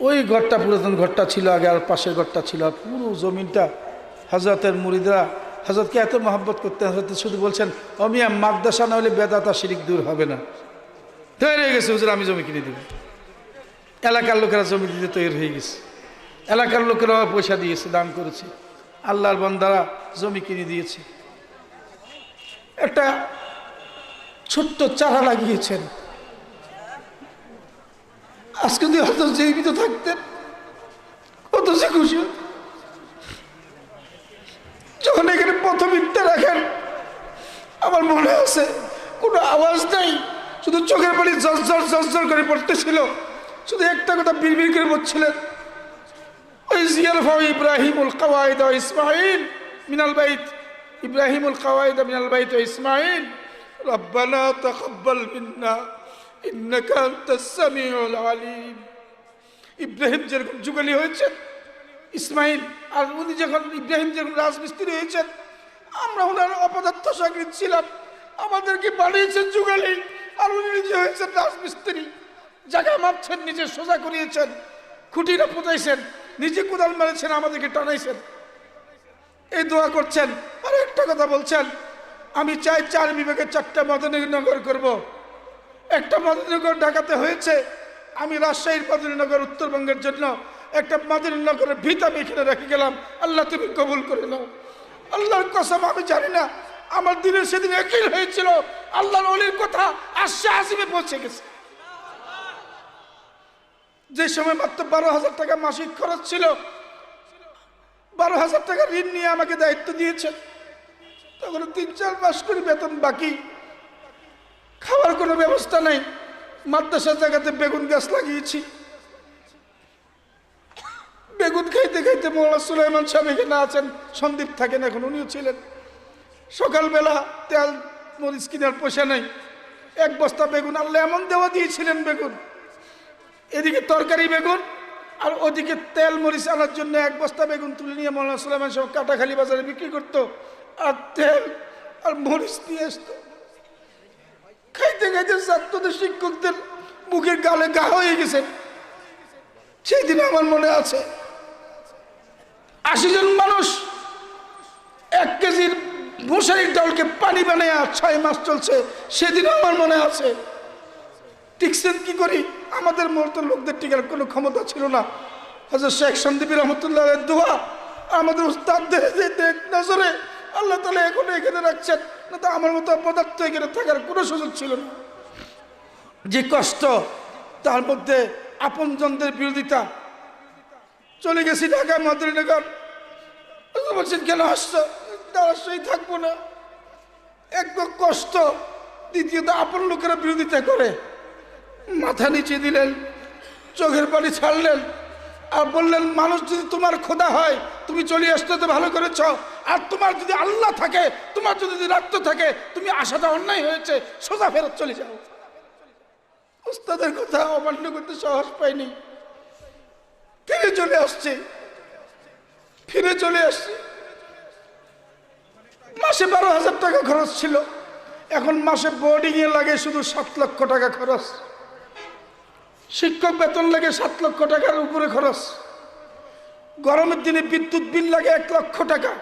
Speaker 2: ওই ঘরটা পুরাতন ঘরটা ছিল আগে, আর পাশের ঘরটা ছিল, আর পুরো জমিনটা হজরতের মুরিদরা হজরতকে এত মহব্বত করতেন, হজরত শুধু বলছেন অমিয়া মাদ্রাসা না হলে বেদাতা শিরিক দূর হবে না। তৈরি হয়ে গেছে হুজুর আমি জমি কিনে দেব, এলাকার লোকেরা জমি দিতে তৈরি হয়ে গেছে, এলাকার লোকেরা পয়সা দিয়েছে, দান করেছে, আল্লাহর বান্দারা জমি কিনে দিয়েছে। একটা ছোট্ট চারা লাগিয়েছেন, আজকে যদি হয়তো জীবিত থাকতেন কত সে খুশি। যখন এখানে প্রথম ইটটা রাখেন আমার মনে আছে কোনো আওয়াজ নাই, শুধু চোখের পানি ঝরঝর ঝরঝর করে পড়তেছিল, শুধু একটা কথা বিড়বিড় করে বলছিলেন, ওই ইয়ারফাউ ইব্রাহিমুল কাওয়াইদ ওয়া ইসমাঈল মিনাল বাইত, ইব্রাহিমুল কাওয়াইদ মিনাল বাইত ওয়া ইসমাঈল রব্বানা তাকাব্বাল মিন্না ইন্নাকা আনতাস সামিউল আলিম। ইব্রাহিম যেরকম যুগালি হয়েছেন, ইসমাইল আর উনি যখন ইব্রাহিম যখন রাজমিস্ত্রি হয়েছেন, আমরা ওনার অপদার্থ সাগরিদ ছিলাম, আমাদেরকে বানিয়েছেন যুগালি, আর উনি নিজে হয়েছেন রাজমিস্ত্রি, জায়গা মাপছেন, নিজে সোজা করিয়েছেন, খুঁটিটা পোতাইছেন, নিজে কোদাল মেরেছেন, আমাদেরকে টানাইছেন, এই দোয়া করছেন। আর একটা কথা বলছেন, আমি চাই 4 বিভাগে 4টা মদনীনগর করব। একটা মদনীনগর ঢাকাতে হয়েছে, আমি রাজশাহীর মদনীনগর উত্তরবঙ্গের জন্য একটা মদনীনগরের ভিত আমি এখানে রেখে গেলাম, আল্লাহ তুমি কবুল করে নাও। আল্লাহর কসম আমি জানি না, আমার দিনে সেদিন একই হয়েছিল, আল্লাহর ওলির কথা আশা আসিমে পৌঁছে গেছে। যে সময় মাত্র 12,000 টাকা মাসিক খরচ ছিল, 12,000 টাকা ঋণ নিয়ে আমাকে দায়িত্ব দিয়েছেন, তখন 3-4 মাস করে বেতন বাকি, খাওয়ার কোনো ব্যবস্থা নাই, মাদ্রাসার জায়গাতে বেগুন গাছ লাগিয়েছি, বেগুন খাইতে খাইতে মৌলানা সুলাইমান সাহেব এখানে আছেন, সন্দীপ থাকেন এখন, উনিও ছিলেন। সকালবেলা তেল মরিচ কেনার পয়সা নেই, 1 বস্তা বেগুন আল্লাহ এমন দেওয়া দিয়েছিলেন, বেগুন এদিকে তরকারি বেগুন, আর ওদিকে তেল মরিচ আনার জন্য 1 বস্তা বেগুন তুলে নিয়ে মৌলানা সুলাইমান সাহেব কাটাখালি বাজারে বিক্রি করতো, আর তেল আর মরিচ নিয়ে আসতো। খাইতে খাইতে ছাত্রদের শিক্ষকদের মুখের গালে গা হয়ে গেছে। সেই দিন আমার মনে আছে 80 জন মানুষ 1 কেজির মশারির ডালকে পানি বানায় 6 মাস চলছে, সেদিন আমার মনে আছে। টিকছেন কি করি, আমাদের মতো লোকদের টিকার কোনো ক্ষমতা ছিল না। হযরত শেখ সন্দীপী রহমতুল্লাহ দোয়া, আমাদের উস্তাদদের দেখ নজরে আল্লাহ তাআলা এখন এখানে রাখছেন, না তো আমার মতো পদার্থ এখানে থাকার কোনো সুযোগ ছিল না। যে কষ্ট, তার মধ্যে আপনজনদের বিরোধিতা, চলে গেছি ঢাকা মদনীনগর, বলছেন কেন আসছো, দাঁড়াই থাকবো না। এক কষ্ট, দ্বিতীয়ত আপন লোকেরা বিরোধিতা করে, মাথা নিচে দিলেন, চোখের পানি ছাড়লেন আর বললেন, মানুষ যদি তোমার খোদা হয় তুমি চলে আসতে তো ভালো করেছ, আর তোমার যদি আল্লাহ থাকে, তোমার যদি রাত্র থাকে, তুমি আসাটা অন্যায় হয়েছে, সোজা ফেরত চলে যাও। উস্তাদের কথা অমান্য করতে সাহস পাইনি, ফিরে চলে আসছে। মাসে 12,000 টাকা খরচ ছিল, এখন মাসে বোর্ডিং এ লাগে শুধু 7 লক্ষ টাকা খরচ, শিক্ষক বেতন লাগে 7 লক্ষ টাকার উপরে খরচ, গরমের দিনে বিদ্যুৎ বিল লাগে 1 লক্ষ টাকা,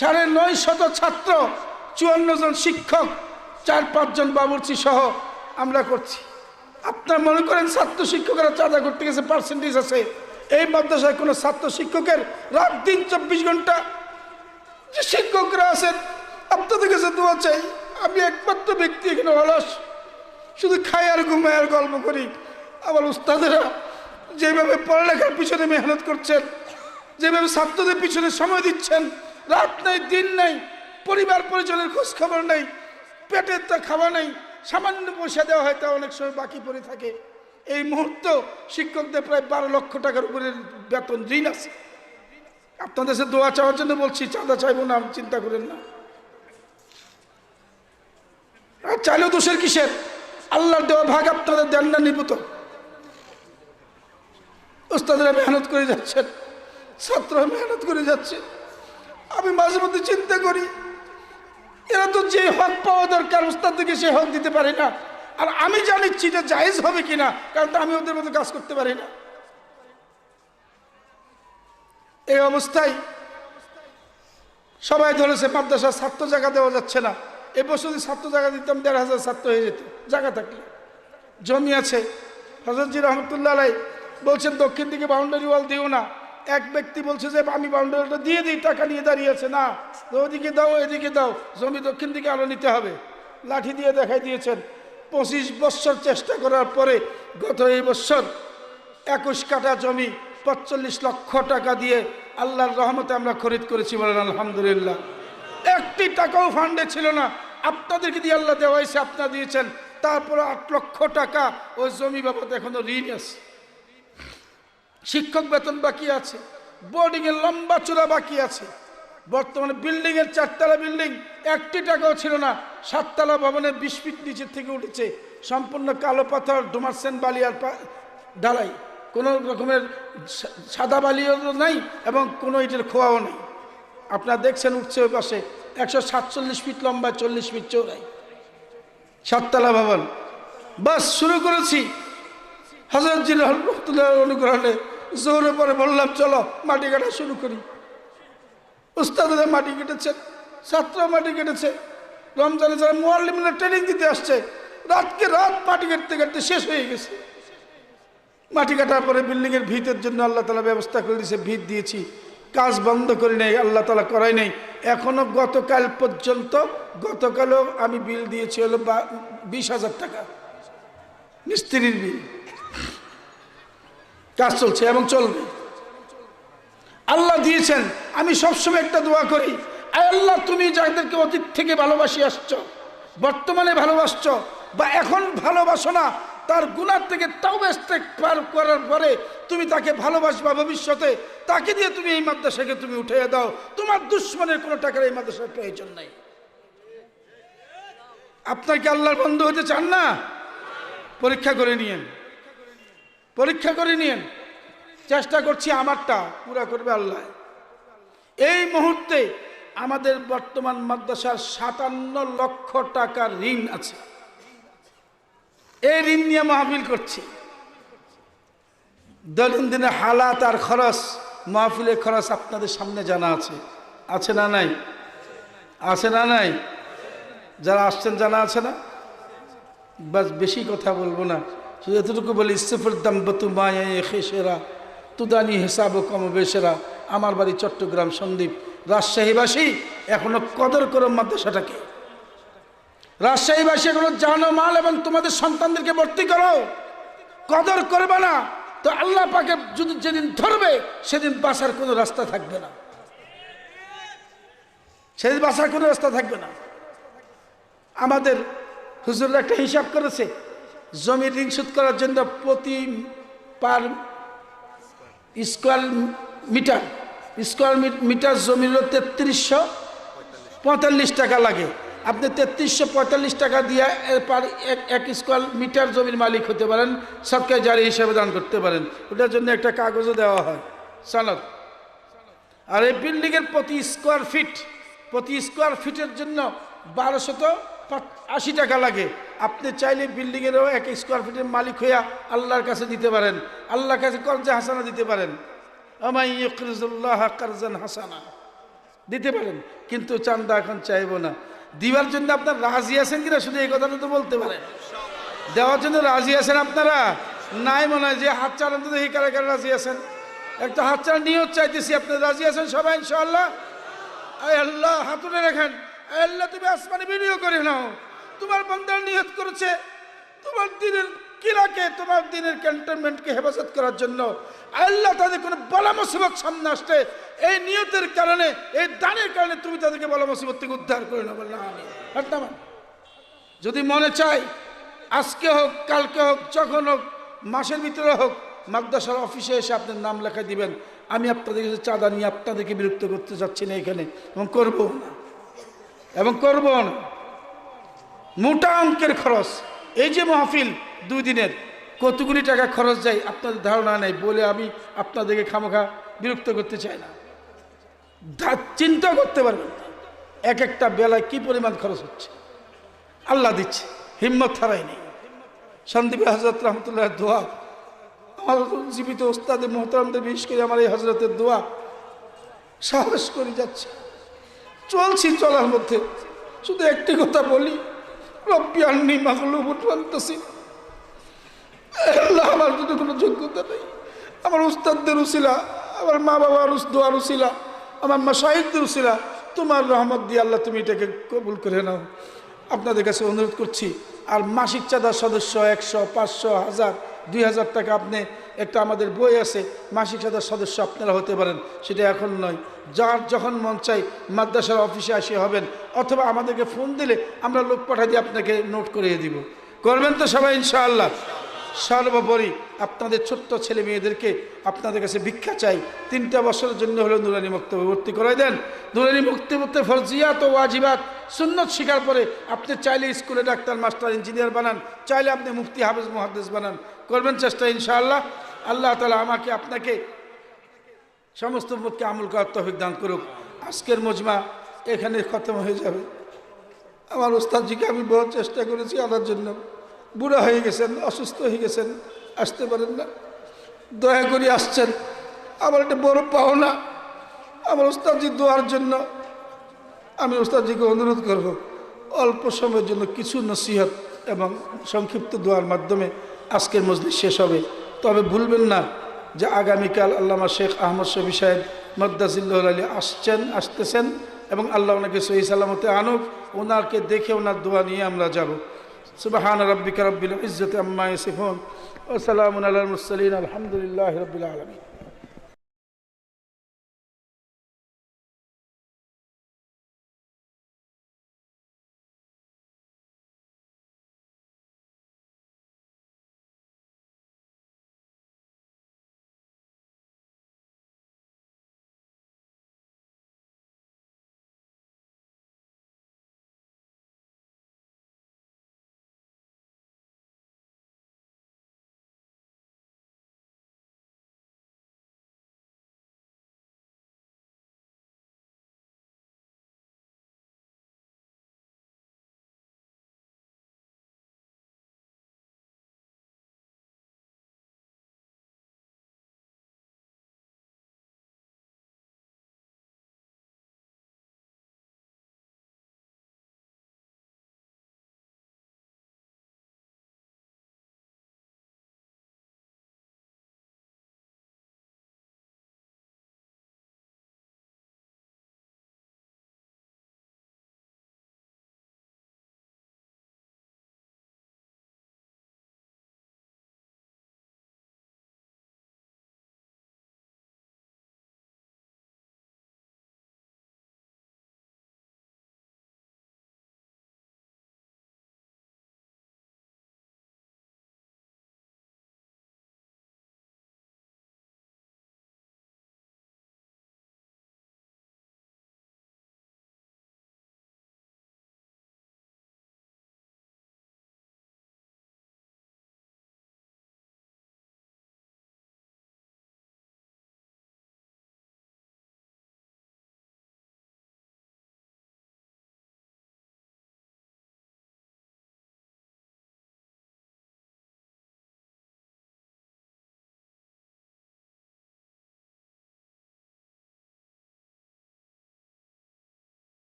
Speaker 2: 950 ছাত্র, 54 জন শিক্ষক, 4-5 জন বাবুর্চি সহ আমরা করছি। আপনার মনে করেন ছাত্র শিক্ষকেরা চাঁদা করতে গেছে, পার্সেন্টেজ আছে? এই মাদ্রাসায় কোনো ছাত্র শিক্ষকের রাত দিন 24 ঘন্টা যে শিক্ষকরা আছেন, আপনাদের কাছে দোয়া চাই। আমি একমাত্র ব্যক্তি এখানে অলস, শুধু খাই আর ঘুমাই আর গল্প করি। আমার উস্তাদেরা যেভাবে পড়ালেখার পিছনে মেহনত করছেন, যেভাবে ছাত্রদের পিছনে সময় দিচ্ছেন, রাত নাই দিন নাই, পরিবার পরিজনের খোঁজ খবর নেই, পেটের তা খাওয়া নেই, সামান্য পয়সা দেওয়া হয় তা অনেক সময় বাকি পড়ে থাকে। এই মুহূর্ত শিক্ষকদের প্রায় 12 লক্ষ টাকার উপরে বেতন ঋণ আছে। আপনাদের সাথে দোয়া চাওয়ার জন্য বলছি, চাঁদা চাইবো না, চিন্তা করেন না। আর চাইলেও দোষের কিসের? আল্লাহর দেওয়া ভাগ আপনাদের দেন না নিপুত। ওস্তাদেরা মেহনত করে যাচ্ছেন, ছাত্ররা মেহনত করে যাচ্ছে। আমি মাঝে মধ্যে চিন্তা করি, এরা তো যে হক পাওয়া দরকার ওস্তাদকে সে হক দিতে পারে না। আর আমি জানিচ্ছি যে জায়েজ হবে কিনা, কারণ আমি ওদের মতো কাজ করতে পারি না। এই অবস্থায় সবাই ধরেছে মাদ্রাসার ছাত্র জায়গা দেওয়া যাচ্ছে না। এবছর যদি ছাত্র জায়গা দিতাম 1,500 ছাত্র হয়ে যেত জায়গা থাকলে। জমি আছে, হযরতজি রহমতুল্লাহ আলাইহি বলছেন দক্ষিণ দিকে বাউন্ডারি ওয়াল দিও না। এক ব্যক্তি বলছে যে আমি বাউন্ডারিটা দিয়ে দিই, টাকা নিয়ে দাঁড়িয়ে আছে, না ওদিকে দাও এদিকে দাও, জমি দক্ষিণ দিকে আরো নিতে হবে। লাঠি দিয়ে দেখাই দিয়েছেন। 25 বছর চেষ্টা করার পরে গত এই বছর 21 কাঠা জমি 45 লক্ষ টাকা দিয়ে আল্লাহর রহমতে আমরা খরিদ করেছি, বলেন আলহামদুলিল্লাহ। একটি টাকাও ফান্ডে ছিল না, আপনাদেরকে দিয়ে আল্লাহ দেওয়া হয়েছে, আপনারা দিয়েছেন। তারপরে 8 লক্ষ টাকা ওই জমি বাবদ এখনো ঋণ আছে। শিক্ষক বেতন বাকি আছে, বোর্ডিং এর লম্বা চূড়া বাকি আছে। বর্তমানে বিল্ডিং এর 4 তলা বিল্ডিং, একটি টাকাও ছিল না। 7 তলা ভবনের 20 ফিট নিচের থেকে উঠেছে, সম্পূর্ণ কালো পাথর, ডোমারসেন বালি আর ঢালাই, কোনো রকমের সাদা বালিও নাই এবং কোনো ইটের খোয়াও নেই। আপনারা দেখছেন উঠছে ওই পাশে 147 ফিট লম্বা, 40 ফিট চৌড়াই, 7 তলা ভবন। বাস শুরু করেছি। হযরতজি রহমতুল্লাহর অনুগ্রহে জোরে পরে বললাম চলো মাটি কাটা শুরু করি। উস্তাদরা মাটি কেটেছেন, ছাত্ররা মাটি কেটেছে। রমজানে যারা মুআল্লিমরা ট্রেনিং দিতে আসছে, রাতকে রাত মাটি কাটতে কাটতে শেষ হয়ে গেছে। মাটি কাটার পরে বিল্ডিং এর ভিতের জন্য আল্লাহ তাআলা ব্যবস্থা করে দিয়েছে, ভিত দিয়েছি, কাজ বন্ধ করি নাই, আল্লাহ তাআলা করাই নাই। এখনো গতকাল পর্যন্ত, গতকালও আমি বিল দিয়েছি হলো 20,000 টাকা মিস্ত্রির বিল। কাজ চলছে এবং চলবে। আল্লাহ দিয়েছেন। আমি সবসময় একটা দোয়া করি, আয় আল্লাহ তুমি যাদেরকে অতীত থেকে ভালোবাসি আসছো, বর্তমানে ভালোবাসছো বা এখন ভালোবাসো না, তার গুনাহ থেকে তাওবা ইস্তেগফার করার পরে তুমি তাকে ভালোবাসবা ভবিষ্যতে, তাকে দিয়ে তুমি এই মাদ্রাসাকে তুমি উঠিয়ে দাও। তোমার দুশ্মনের কোনো টাকার এই মাদ্রাসার প্রয়োজন নাই। আপনার কি আল্লাহর বন্ধু হতে চান না? পরীক্ষা করে নিয়েন, পরীক্ষা করে নিয়েন। চেষ্টা করছি, আমারটা পুরা করবে আল্লাহ। এই মুহূর্তে আমাদের বর্তমান মাদ্রাসার 57 লক্ষ টাকার ঋণ আছে। এই ঋণ নিয়ে মাহফিল করছি। দৈনন্দিন হালাত আর খরচ, মাহফিলের খরচ আপনাদের সামনে জানা আছে, আছে না নাই? আছে না নাই? যারা আসছেন জানা আছে না? বাস বেশি কথা বলবো না, শুধু এতটুকু বলি, ইস্তিফর দাম বতু মায়া খেসেরা তুদানি হিসাব কম বেশেরা। আমার বাড়ি চট্টগ্রাম সন্দ্বীপ, রাজশাহীবাসী এখনো কদর করো মাদ্রাসাটাকে। রাজশাহীবাসী এখনো জানো মাল এবং তোমাদের সন্তানদেরকে ভর্তি করো। কদর করবে না তো আল্লাহ পাকে যদি যেদিন ধরবে সেদিন বাঁচার কোনো রাস্তা থাকবে না, সেদিন বাঁচার কোনো রাস্তা থাকবে না। আমাদের হুজুররা একটা হিসাব করেছে, জমির ঋণ শোধ করার জন্য প্রতি পার স্কোয়ার মিটার মিটার জমির 3345 টাকা লাগে। আপনি 3345 টাকা দিয়ে পার এক স্কোয়ার মিটার জমির মালিক হতে পারেন, সদকা জারি হিসেবে দান করতে পারেন। ওটার জন্য একটা কাগজও দেওয়া হয়, সনদ। আর এই বিল্ডিংয়ের প্রতি স্কোয়ার ফিটের জন্য 1280 টাকা লাগে। আপনি চাইলে বিল্ডিংয়েরও 1 স্কোয়ার ফিটের মালিক হইয়া আল্লাহর কাছে দিতে পারেন, আল্লাহর কাছে কর্জে হাসানা দিতে পারেন। আমাই ইউকরিজুল্লাহ কারজান হাসানা দিতে পারেন, কিন্তু চান্দা এখন চাইব না। দিবার জন্য আপনার রাজি আছেন কিনা শুধু এই কথাটা তো বলতে পারেন। দেওয়ার জন্য রাজি আছেন আপনারা? নাই মনে হয়। যে হাত চালান তো দেখি কারা কারা রাজি আছেন। একটা হাত চালান নিয়ত চাইতেছি, আপনি রাজি আছেন সবাই ইনশাআল্লাহ? আয় আল্লাহ, হাত তুলে রাখেন। আয় আল্লাহ, তুমি আসমানে ভিডিও করে নাও। তোমার বান্দার নিয়ত করেছে তোমার দিনের কিরাকে, তোমার দিনের ক্যান্টনমেন্টকে হেফাজত করার জন্য। আল্লাহ, তাদের কোনো বলা মুসিবত সামনে আসছে, এই নিয়তের কারণে, এই দানের কারণে তুমি তাদেরকে বলা মুসিবত থেকে উদ্ধার করে নাও। বললাম আমি। যদি মনে চাই আজকে হোক, কালকে হোক, যখন হোক, মাসের ভিতরে হোক, মাদ্রাসার অফিসে এসে আপনার নাম লেখা দিবেন। আমি আপনাদের কাছে চাঁদা নিয়ে আপনাদেরকে বিরক্ত করতে যাচ্ছি না এখানে, এবং করবো না। মোটা অঙ্কের খরচ। এই যে মাহফিল 2 দিনের কতগুলি টাকা খরচ যায় আপনাদের ধারণা নেই, বলে আমি আপনাদেরকে খামোখা বিরক্ত করতে চাই না। চিন্তা করতে পারবেন এক একটা বেলায় কি পরিমাণ খরচ হচ্ছে। আল্লাহ দিচ্ছে, হিম্মত হারাই নেই। সন্দীপ হজরত রহমতুল্লাহ দোয়া, আমার জীবিত ওস্তাদে মোহতারামদের, বিশেষ করে আমার এই হজরতের দোয়া, সাহস করে যাচ্ছে, চলছি। চলার মধ্যে শুধু একটি কথা বলি, রব্বি আন্নি মাগলুবুন ফান্তাসির। আল্লাহ, আমার যদি কোনো যোগ্যতা নেই, আমার উস্তাদদের উসিলা, আমার মা বাবার দোয়ার উসিলা, আমার মাশায়েখদের উসিলা, তোমার রহমত দিয়ে আল্লাহ তুমি এটাকে কবুল করে নাও। আপনাদের কাছে অনুরোধ করছি। আর মাসিক চাঁদার সদস্য 100, 500, 1000, 2000 টাকা, আপনি একটা আমাদের বই আছে, মাসিক চাঁদার সদস্য আপনারা হতে পারেন। সেটা এখন নয়, যার যখন মন চাই মাদ্রাসার অফিসে আসে হবেন, অথবা আমাদেরকে ফোন দিলে আমরা লোক পাঠা দিয়ে আপনাকে নোট করিয়ে দিব। করবেন তো সবাই ইনশাআল্লাহ? সর্বোপরি আপনাদের ছোট্ট ছেলে মেয়েদেরকে আপনাদের কাছে ভিক্ষা চাই। 3টা বছরের জন্য হলেও নুরানি মক্তবে ভর্তি করাই দেন। নুরানি মক্তবে ফরজিয়াত ও ওয়াজিবাত সুন্নত শিকার পরে আপনি চাইলে স্কুলে ডাক্তার, মাস্টার, ইঞ্জিনিয়ার বানান, চাইলে আপনি মুফতি, হাফেজ, মুহাদ্দিস বানান। করবেন চেষ্টা ইনশাআল্লাহ। আল্লাহ তাআলা আমাকে আপনাকে সমস্ত উম্মতকে আমল করার তৌফিক দান করুক। আজকের মজমা এখানে খতম হয়ে যাবে। আমার ওস্তাদজিকে আমি বহু চেষ্টা করেছি আনার জন্য, বুড়া হয়ে গেছেন, অসুস্থ হয়ে গেছেন, আসতে পারেন না, দয়া করে আসছেন। আমার একটা বড় পাওনা আমার ওস্তাদজির দোয়ার জন্য। আমি ওস্তাদজিকে অনুরোধ করব, অল্প সময়ের জন্য কিছু নসিহত এবং সংক্ষিপ্ত দোয়ার মাধ্যমে আজকের মজলিস শেষ হবে। তবে ভুলবেন না যে আগামীকাল আল্লামা শেখ আহমদ শফি সাহেব মদ্দাজিল্লাহুল আলী আসতেছেন, এবং আল্লাহ ওনাকে সহি সালামতে আনুক। ওনাকে দেখে ওনার দোয়া নিয়ে আমরা যাব। সুবহান রাব্বিকা রাব্বিল ইজ্জাতি আম্মা ইয়াসিফুন ওয়া সালামুন আলাল মুরসালিন আলহামদুলিল্লাহি রাব্বিল আলামিন।